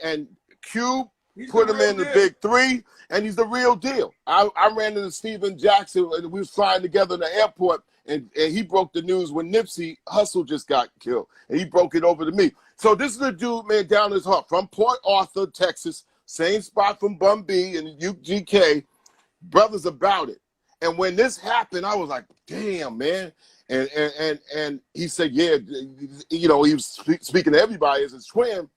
And Cube put him in the big three, and he's the real deal. I ran into Steven Jackson, and we was flying together in the airport, and he broke the news when Nipsey Hussle just got killed, and he broke it over to me. So this is a dude, man, down his heart, from Port Arthur, Texas, same spot from Bum B and UGK, brothers about it. And when this happened, I was like, damn, man. And he said, yeah, you know, he was speaking to everybody as his twin,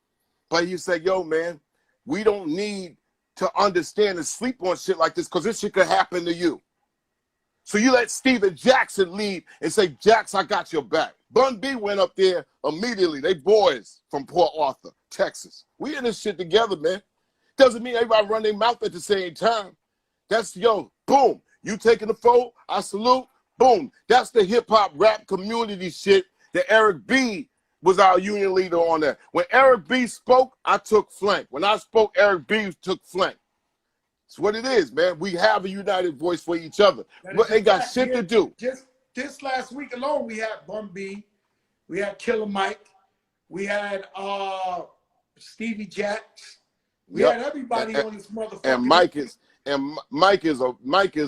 but he said, yo, man, we don't need to understand and sleep on shit like this because this shit could happen to you. So you let Steven Jackson lead and say, Jax, I got your back. Bun B went up there immediately. They boys from Port Arthur, Texas. We in this shit together, man. Doesn't mean everybody run their mouth at the same time. That's, yo, boom. You taking the fold, I salute, boom. That's the hip-hop rap community shit that Eric B was our union leader on that. When Eric B spoke, I took flank. When I spoke, Eric B took flank. It's what it is, man. We have a united voice for each other. But they got shit to do. Just this last week alone, we had Bum B, we had Killer Mike, we had Stevie Jacks, we had everybody on this motherfucker. And Mike is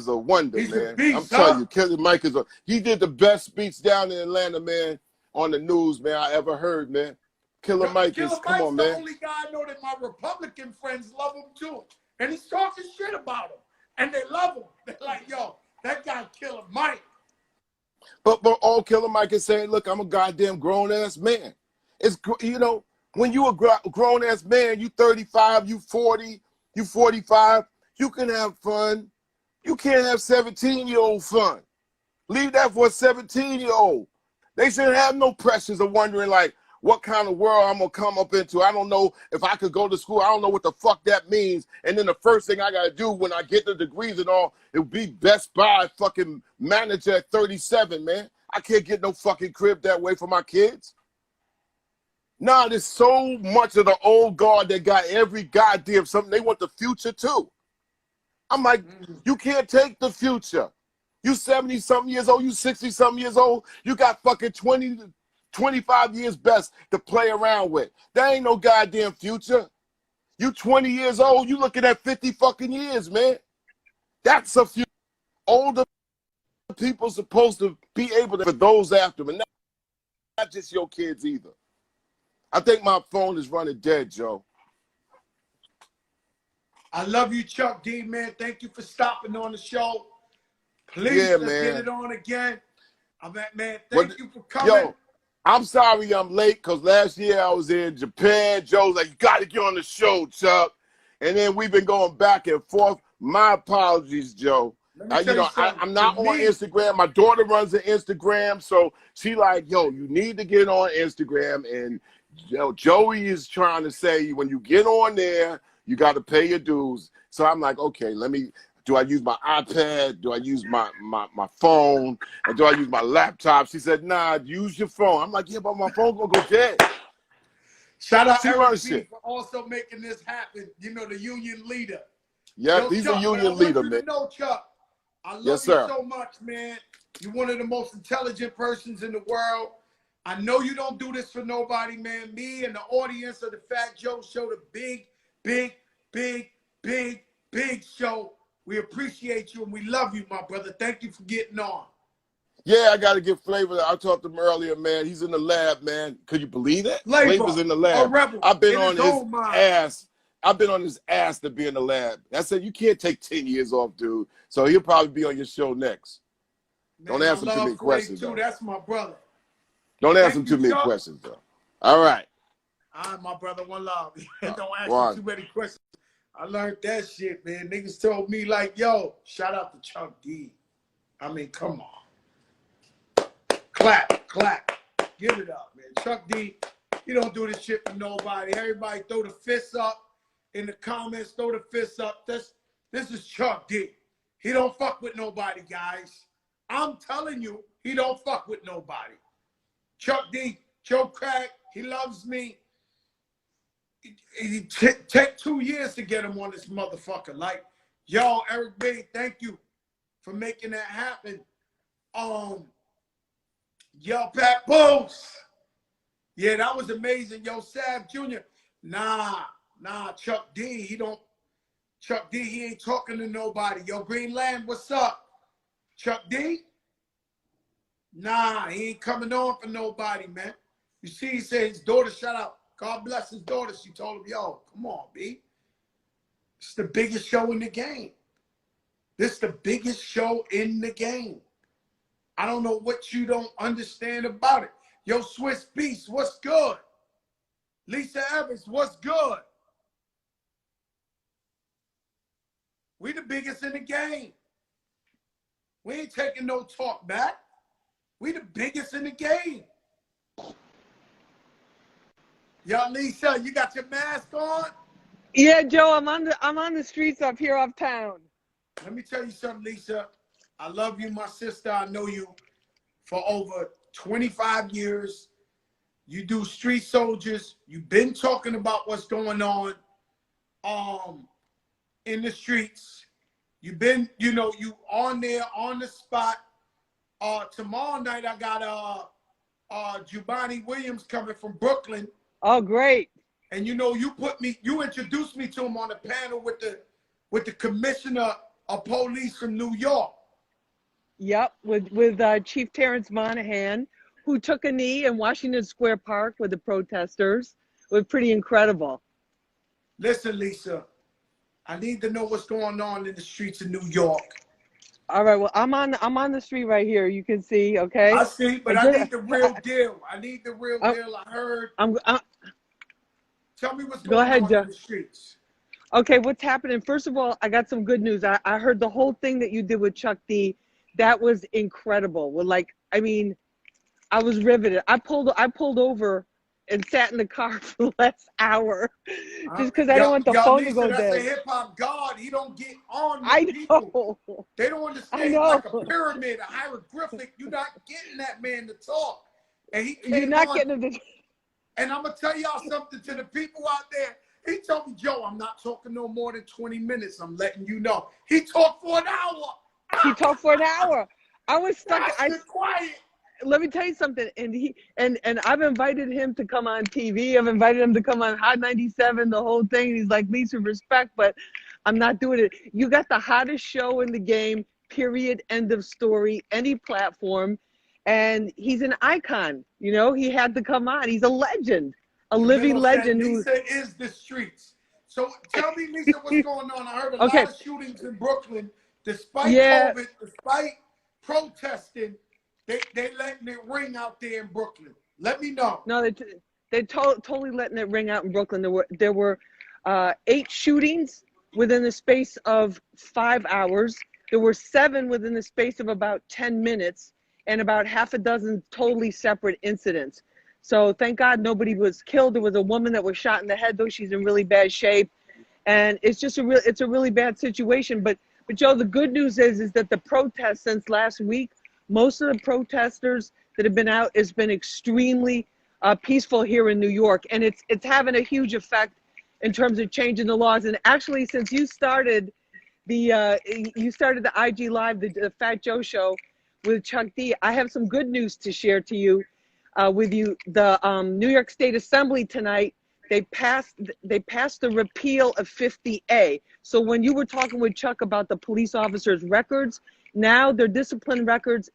a wonder, He's man. A beast, I'm telling you, Killer Mike he did the best speech down in Atlanta, man, on the news, man, I ever heard, man. Killer Mike is, come on, man. The only guy I know that my Republican friends love him too. And he's talking shit about him. And they love him. They're like, yo, that guy Killer Mike. But all Killer Mike is saying, look, I'm a goddamn grown-ass man. It's, you know, when you a grown-ass man, you 35, you 40, you 45, you can have fun. You can't have 17-year-old fun. Leave that for a 17-year-old. They shouldn't have no pressures of wondering, like, what kind of world I'm going to come up into. I don't know if I could go to school. I don't know what the fuck that means. And then the first thing I got to do when I get the degrees and all, it would be Best Buy fucking manager at 37, man. I can't get no fucking crib that way for my kids. Nah, there's so much of the old guard that got every goddamn something. They want the future too. I'm like, you can't take the future. You 70-something years old, you 60-something years old, you got fucking 20 to 25 years best to play around with. That ain't no goddamn future. You 20 years old, you looking at 50 fucking years, man. That's a future. Older people supposed to be able to, for those after them, and not just your kids either. I think my phone is running dead, Joe. I love you, Chuck D, man. Thank you for stopping on the show. Please, let's get it on again. Man, thank you for coming. Yo, I'm sorry I'm late because last year I was in Japan. Joe's like, you got to get on the show, Chuck. And then we've been going back and forth. My apologies, Joe. You know, I'm not on Instagram. My daughter runs an Instagram. So she like, yo, you need to get on Instagram. And Joey is trying to say when you get on there, you got to pay your dues. So I'm like, okay, do I use my iPad? Do I use my phone? Or do I use my laptop? She said, nah, use your phone. I'm like, yeah, but my phone gonna go dead. Shout out Eric B for also making this happen. You know, the union leader. Yeah, he's a union leader, man. Chuck, I love you so much, man. You're one of the most intelligent persons in the world. I know you don't do this for nobody, man. Me and the audience of the Fat Joe Show, the big show. We appreciate you and we love you, my brother. Thank you for getting on. Yeah, I got to give Flavor. I talked to him earlier, man. He's in the lab, man. Could you believe that? Flavor's in the lab. I've been on his ass. I've been on his ass to be in the lab. I said, you can't take 10 years off, dude. So he'll probably be on your show next. Man, don't ask him too many questions, though. That's my brother. Don't ask him too many questions, though. All right. My brother, one love. Don't ask one. me too many questions. I learned that shit, man. Niggas told me like, yo, shout out to Chuck D. I mean, come on. Clap, clap. Give it up, man. Chuck D, he don't do this shit for nobody. Everybody throw the fists up in the comments. Throw the fists up. This is Chuck D. He don't fuck with nobody, guys. I'm telling you, he don't fuck with nobody. Chuck D, Joe Crack, he loves me. It take 2 years to get him on this motherfucker. Like, yo, Eric B, thank you for making that happen. Yo, Pat Boots. Yeah, that was amazing. Yo, Sav Jr. Nah, Chuck D, Chuck D, he ain't talking to nobody. Yo, Greenland, what's up? Chuck D? Nah, he ain't coming on for nobody, man. You see, he said his daughter, shout out. God bless his daughter. She told him, yo, come on, B. It's the biggest show in the game. This is the biggest show in the game. I don't know what you don't understand about it. Yo, Swiss Beast, what's good? Lisa Evans, what's good? We the biggest in the game. We ain't taking no talk back. We the biggest in the game. Yo, Lisa, you got your mask on? Yeah, Joe, I'm on the streets up here uptown. Let me tell you something, Lisa. I love you, my sister. I know you for over 25 years. You do Street Soldiers. You've been talking about what's going on in the streets. You've been, you on there, on the spot. Tomorrow night, I got Jubani Williams coming from Brooklyn. Oh, great. And you introduced me to him on the panel with the commissioner of police from New York. Yep, with Chief Terrence Monahan, who took a knee in Washington Square Park with the protesters. It was pretty incredible. Listen, Lisa, I need to know what's going on in the streets of New York. All right, well, I'm on the street right here. You can see, okay? I see, but I need the real deal. I need the real deal. I heard. Tell me what's going on in the streets. Okay, what's happening? First of all, I got some good news. I heard the whole thing that you did with Chuck D. That was incredible. I was riveted. I pulled over and sat in the car for the last hour just because I don't want the phone to go dead. That's a hip-hop god. He don't get on with I people. know. They don't understand like a pyramid, a hieroglyphic. You're not getting that man to talk. And he came And I'm going to tell y'all something to the people out there. He told me, Joe, I'm not talking no more than 20 minutes. I'm letting you know. He talked for an hour. He talked for an hour. I was stuck. Quiet. Let me tell you something. And I've invited him to come on TV. I've invited him to come on Hot 97, the whole thing. He's like, Lisa, respect, but I'm not doing it. You got the hottest show in the game, period, end of story, any platform. And he's an icon. He had to come on. He's a legend, a living legend. Lisa is the streets. So tell me, Lisa, what's going on? I heard a lot of shootings in Brooklyn. Despite COVID, despite protesting, they letting it ring out there in Brooklyn. Let me know. No, they totally letting it ring out in Brooklyn. There were 8 shootings within the space of 5 hours. There were 7 within the space of about 10 minutes, and about half a dozen totally separate incidents. So thank God nobody was killed. There was a woman that was shot in the head, though. She's in really bad shape, and it's just it's a really bad situation. But Joe, the good news is that the protests since last week, most of the protesters that have been out has been extremely peaceful here in New York, and it's having a huge effect in terms of changing the laws. And actually, since you started the IG Live, the Fat Joe show with Chuck D, I have some good news to share to you. With you, the New York State Assembly tonight, they passed the repeal of 50A. So when you were talking with Chuck about the police officers' records, now their discipline records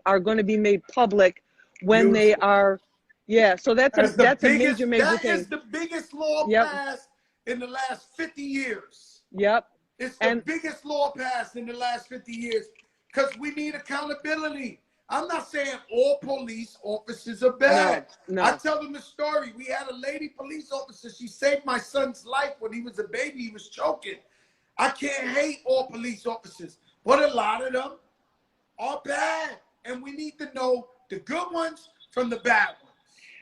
are going to be made public when they are. Yeah, so that's a major thing. That is the biggest law passed in the last 50 years. Yep. It's the biggest law passed in the last 50 years because we need accountability. I'm not saying all police officers are bad. No. I tell them the story. We had a lady police officer. She saved my son's life when he was a baby. He was choking. I can't hate all police officers, but a lot of them are bad, and we need to know the good ones from the bad ones.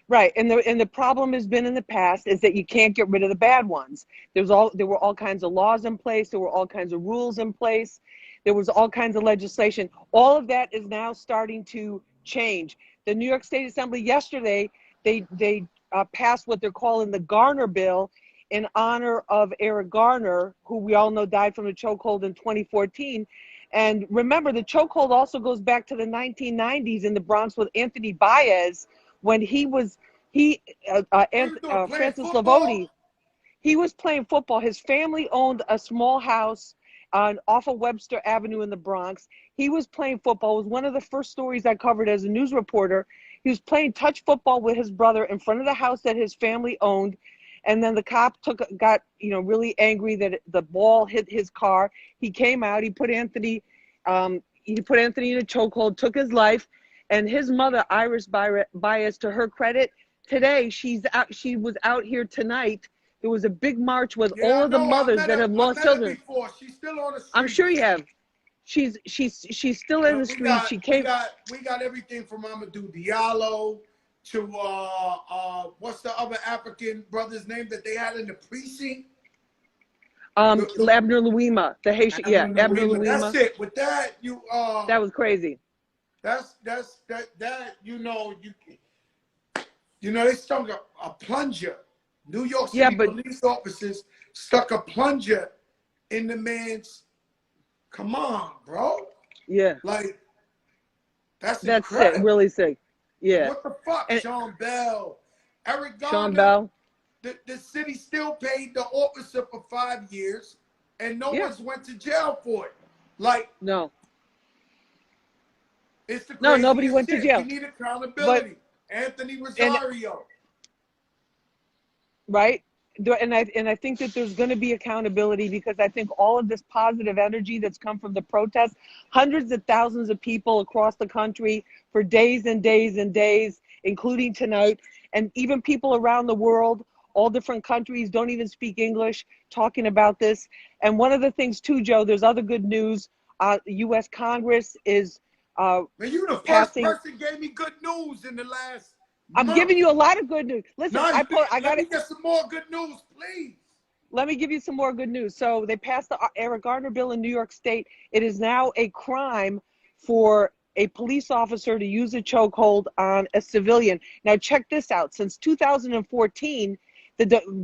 Right, and the problem has been in the past is that you can't get rid of the bad ones. There were all kinds of laws in place. There were all kinds of rules in place. There was all kinds of legislation. All of that is now starting to change. The New York State Assembly yesterday, they passed what they're calling the Garner Bill in honor of Eric Garner, who we all know died from a chokehold in 2014. And remember, the chokehold also goes back to the 1990s in the Bronx with Anthony Baez, when Francis Lavoti, he was playing football. His family owned a small house off of Webster Avenue in the Bronx. He was playing football. It was one of the first stories I covered as a news reporter. He was playing touch football with his brother in front of the house that his family owned. And then the cop got really angry that the ball hit his car. He came out. He put Anthony in a chokehold, took his life. And his mother, Iris Baez, to her credit, today she was out here tonight. There was a big march with all of the mothers that have lost children. She's still on the street. I'm sure you have. She's still in the street. We got everything from Amadou Diallo to what's the other African brother's name that they had in the precinct? Abner Louima, the Haitian. Abner Louima. That's it. With that, that was crazy. That they stuck a plunger. New York City police officers stuck a plunger in the man's. Come on, bro. Yeah. Like that's incredible. Sick, really sick. Yeah. What the fuck, Sean Bell, Eric Garner. Sean Bell. The city still paid the officer for 5 years, and no one's went to jail for it. Like no. It's the no, nobody went shit. to jail. We need accountability. Anthony Rosario. Right? And I think that there's going to be accountability, because I think all of this positive energy that's come from the protests, hundreds of thousands of people across the country for days and days and days, including tonight, and even people around the world, all different countries, don't even speak English, talking about this. And one of the things too, Joe, there's other good news. U.S. Congress is you the first person gave me good news in the last month. Giving you a lot of good news. Listen, let me get some more good news, please. Let me give you some more good news. So they passed the Eric Garner bill in New York State. It is now a crime for a police officer to use a chokehold on a civilian. Now check this out. Since 2014,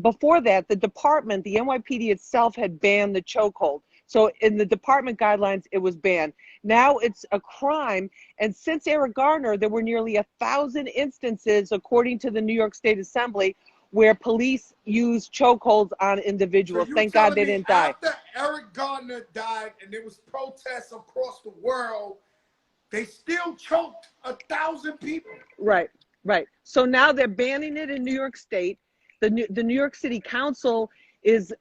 before that, the department, the NYPD itself, had banned the chokehold. So in the department guidelines, it was banned. Now it's a crime. And since Eric Garner, there were nearly 1,000 instances, according to the New York State Assembly, where police used chokeholds on individuals. So thank God they didn't die. After Eric Garner died and there was protests across the world, they still choked 1,000 people. Right. So now they're banning it in New York State. The New York City Council is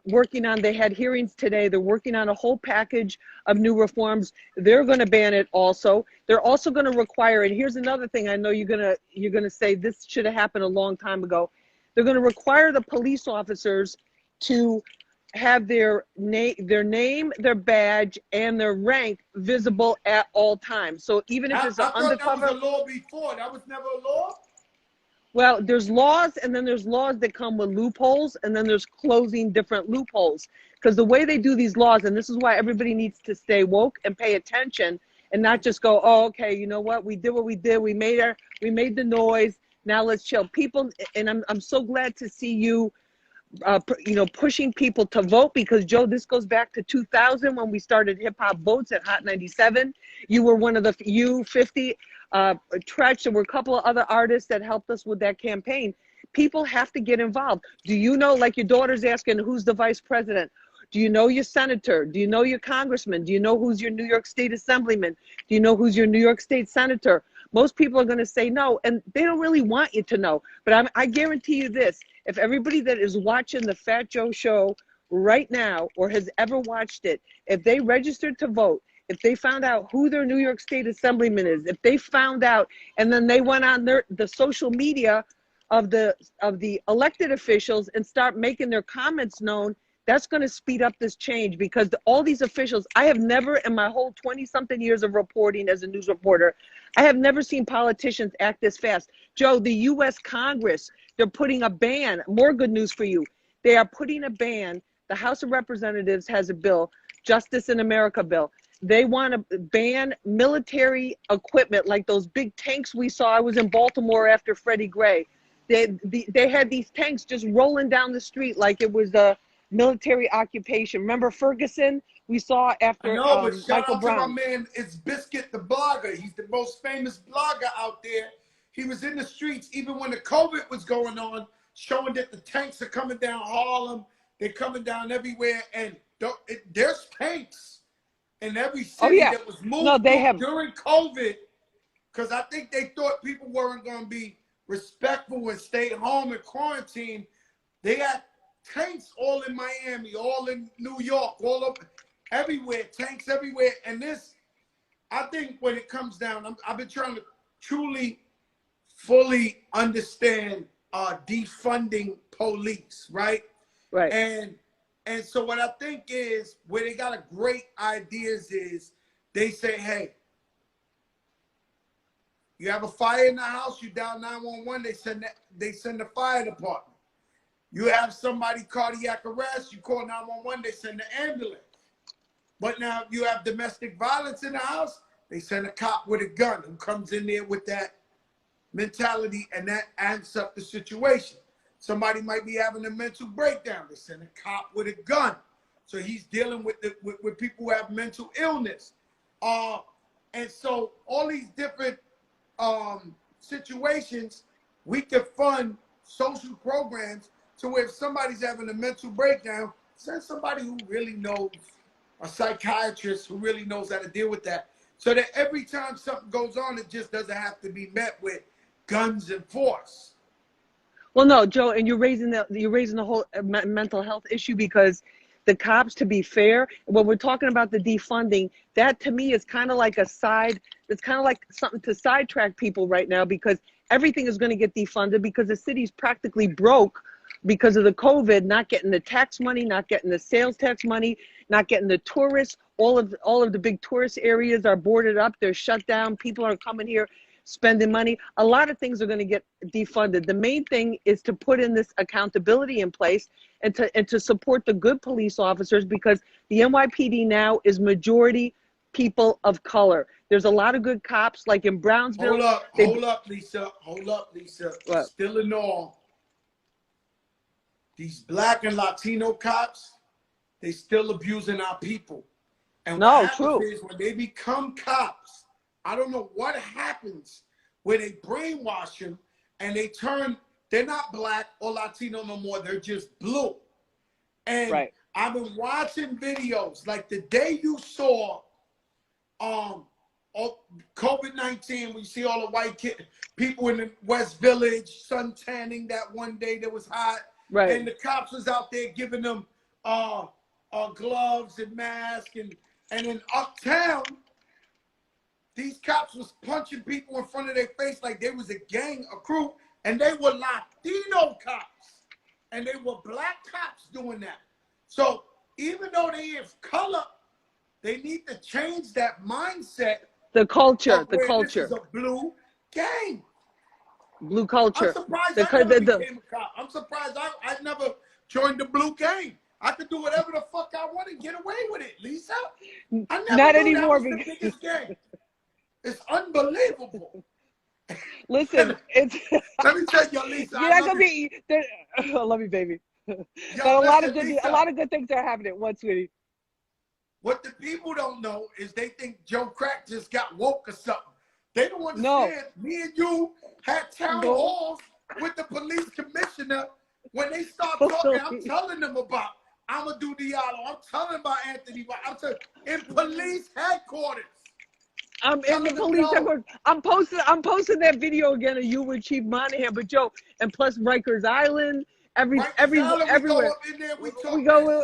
working on, they had hearings today, they're working on a whole package of new reforms. They're going to ban it also. They're also going to require, and here's another thing, I know you're going to say this should have happened a long time ago. They're going to require the police officers to have their name, their badge, and their rank visible at all times. So even if it's an undercover. That was a law before. That was never a law? Well, there's laws, and then there's laws that come with loopholes, and then there's closing different loopholes. Because the way they do these laws, and this is why everybody needs to stay woke and pay attention, and not just go, oh, okay, you know what, we did what we did, we made the noise, now let's chill. People, and I'm so glad to see you, pushing people to vote, because Joe, this goes back to 2000 when we started Hip Hop Votes at Hot 97. You were one of the 50. Tretch, there were a couple of other artists that helped us with that campaign. People have to get involved. Do you know, like your daughter's asking, who's the vice president? Do you know your senator? Do you know your congressman? Do you know who's your New York State assemblyman? Do you know who's your New York State senator? Most people are going to say no, and they don't really want you to know. But I guarantee you this, if everybody that is watching the Fat Joe show right now or has ever watched it, if they registered to vote, if they found out who their New York State Assemblyman is, if they found out, and then they went on the social media of the elected officials and start making their comments known, that's going to speed up this change, because all these officials, I have never in my whole 20-something years of reporting as a news reporter, I have never seen politicians act this fast. Joe, the U.S. Congress, they're putting a ban. More good news for you. They are putting a ban. The House of Representatives has a bill, Justice in America bill. They want to ban military equipment like those big tanks we saw. I was in Baltimore after Freddie Gray. They had these tanks just rolling down the street like it was a military occupation. Remember Ferguson? We saw after I know, but shout Michael out Brown. to my man, it's Biscuit the blogger. He's the most famous blogger out there. He was in the streets even when the COVID was going on, showing that the tanks are coming down Harlem. They're coming down everywhere, and there's tanks in every city that was moved during COVID, because I think they thought people weren't going to be respectful and stay home and quarantine. They had tanks all in Miami, all in New York, all up everywhere, tanks everywhere. And this, I think when it comes down, I've been trying to truly, fully understand defunding police, right? Right. And so what I think is, where they got a great ideas is, they say, hey, you have a fire in the house, you dial 911, they send the fire department. You have somebody cardiac arrest, you call 911, they send the ambulance. But now you have domestic violence in the house, they send a cop with a gun who comes in there with that mentality, and that amps up the situation. Somebody might be having a mental breakdown, they send a cop with a gun. So he's dealing with with people who have mental illness. And so all these different situations, we can fund social programs to where if somebody's having a mental breakdown, send somebody who really knows, a psychiatrist who really knows how to deal with that, so that every time something goes on, it just doesn't have to be met with guns and force. Well, no, Joe, and you're raising the whole mental health issue, because the cops, to be fair, when we're talking about the defunding, that to me is kind of like it's kind of like something to sidetrack people right now, because everything is going to get defunded because the city's practically broke because of the COVID, not getting the tax money, not getting the sales tax money, not getting the tourists. All of the big tourist areas are boarded up. They're shut down. People are coming here spending money. A lot of things are going to get defunded. The main thing is to put in this accountability in place and to support the good police officers, because the NYPD now is majority people of color. There's a lot of good cops, like in Brownsville. Hold up, Lisa. What? Still in all, these Black and Latino cops, they still abusing our people. And what happens is, when they become cops, I don't know what happens where they brainwash them and they're not Black or Latino no more, they're just blue. And I've been watching videos like the day you saw COVID-19, we see all the white people in the West Village sun tanning that one day that was hot. Right. And the cops was out there giving them gloves and masks, and in Uptown, these cops was punching people in front of their face like they was a gang, a crew, and they were Latino cops, and they were Black cops doing that. So even though they have color, they need to change that mindset. The culture. This is a blue gang. Blue culture. I'm surprised I never became a cop. I'm surprised I never joined the blue gang. I could do whatever the fuck I want and get away with it, Lisa. I never Not anymore. That was the biggest gang. It's unbelievable. Listen, it's. Let me tell you, Lisa. You're not gonna be. I love you, baby. Yo, but a lot of good things are happening. What, sweetie? What the people don't know is they think Joe Crack just got woke or something. They don't understand. No. Me and you had town halls with the police commissioner. When they start talking, I'm telling them about Amadou Diallo. I'm telling them about Anthony. I'm telling in police headquarters. I'm in the police headquarters. I'm posting that video again of you with Chief Monahan, but Joe, and plus Rikers Island, everywhere. We go.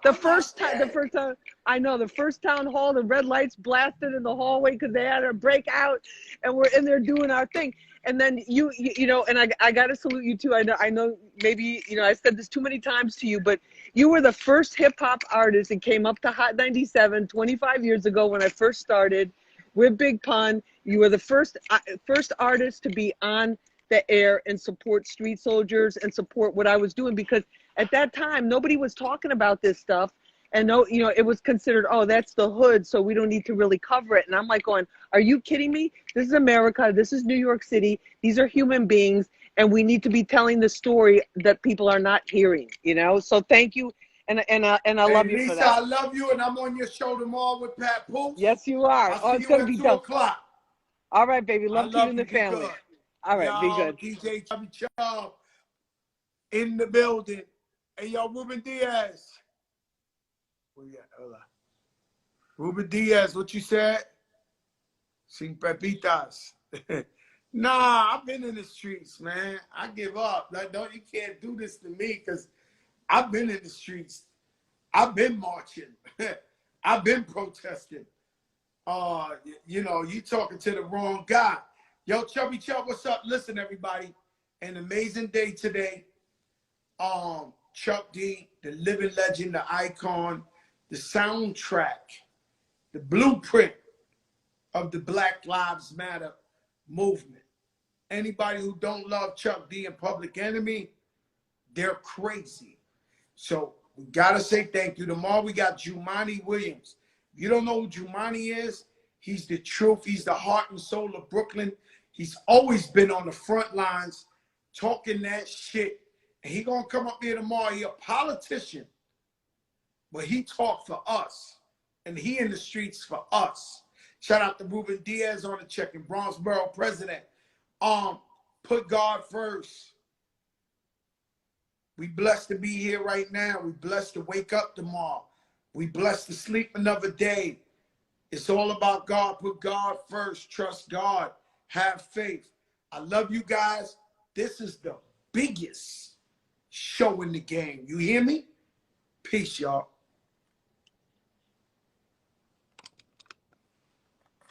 The first time, I know, the first town hall, the red lights blasted in the hallway because they had a breakout, and we're in there doing our thing. And then you know, and I got to salute you too. I know maybe, you know, I said this too many times to you, but you were the first hip hop artist that came up to Hot 97 25 years ago when I first started with Big Pun. You were the first artist to be on the air and support street soldiers and support what I was doing, because at that time nobody was talking about this stuff, and no, you know, it was considered, oh, that's the hood, so we don't need to really cover it. And I'm like going, are you kidding me? This is America. This is New York City. These are human beings, and we need to be telling the story that people are not hearing, you know? So thank you, and I love you, Lisa, for that. I love you, and I'm on your show tomorrow with Pat Pooch. Yes, you are. I'll see you at 2 o'clock. All right, baby. Love to you and the family. Good. All right, be good. DJ Chubby Chub in the building. Hey, yo, Ruben Diaz. Where you at? Hold on. Ruben Diaz, what you said? Sin pepitas. Nah, I've been in the streets, man. I give up. Like, you can't do this to me, because I've been in the streets. I've been marching. I've been protesting. You know, you talking to the wrong guy. Yo, Chubby Chub, what's up? Listen, everybody, an amazing day today. Chuck D, the living legend, the icon, the soundtrack, the blueprint of the Black Lives Matter movement. Anybody who don't love Chuck D and Public Enemy, they're crazy. So we gotta say thank you. Tomorrow we got Jumaane Williams. If you don't know who Jumaane is, he's the truth. He's the heart and soul of Brooklyn. He's always been on the front lines talking that shit. And he gonna come up here tomorrow. He a politician, but he talked for us. And he in the streets for us. Shout out to Ruben Diaz on the check and Bronx Borough president. Put God first. We blessed to be here right now. We blessed to wake up tomorrow. We blessed to sleep another day. It's all about God. Put God first. Trust God. Have faith. I love you guys. This is the biggest show in the game. You hear me? Peace, y'all.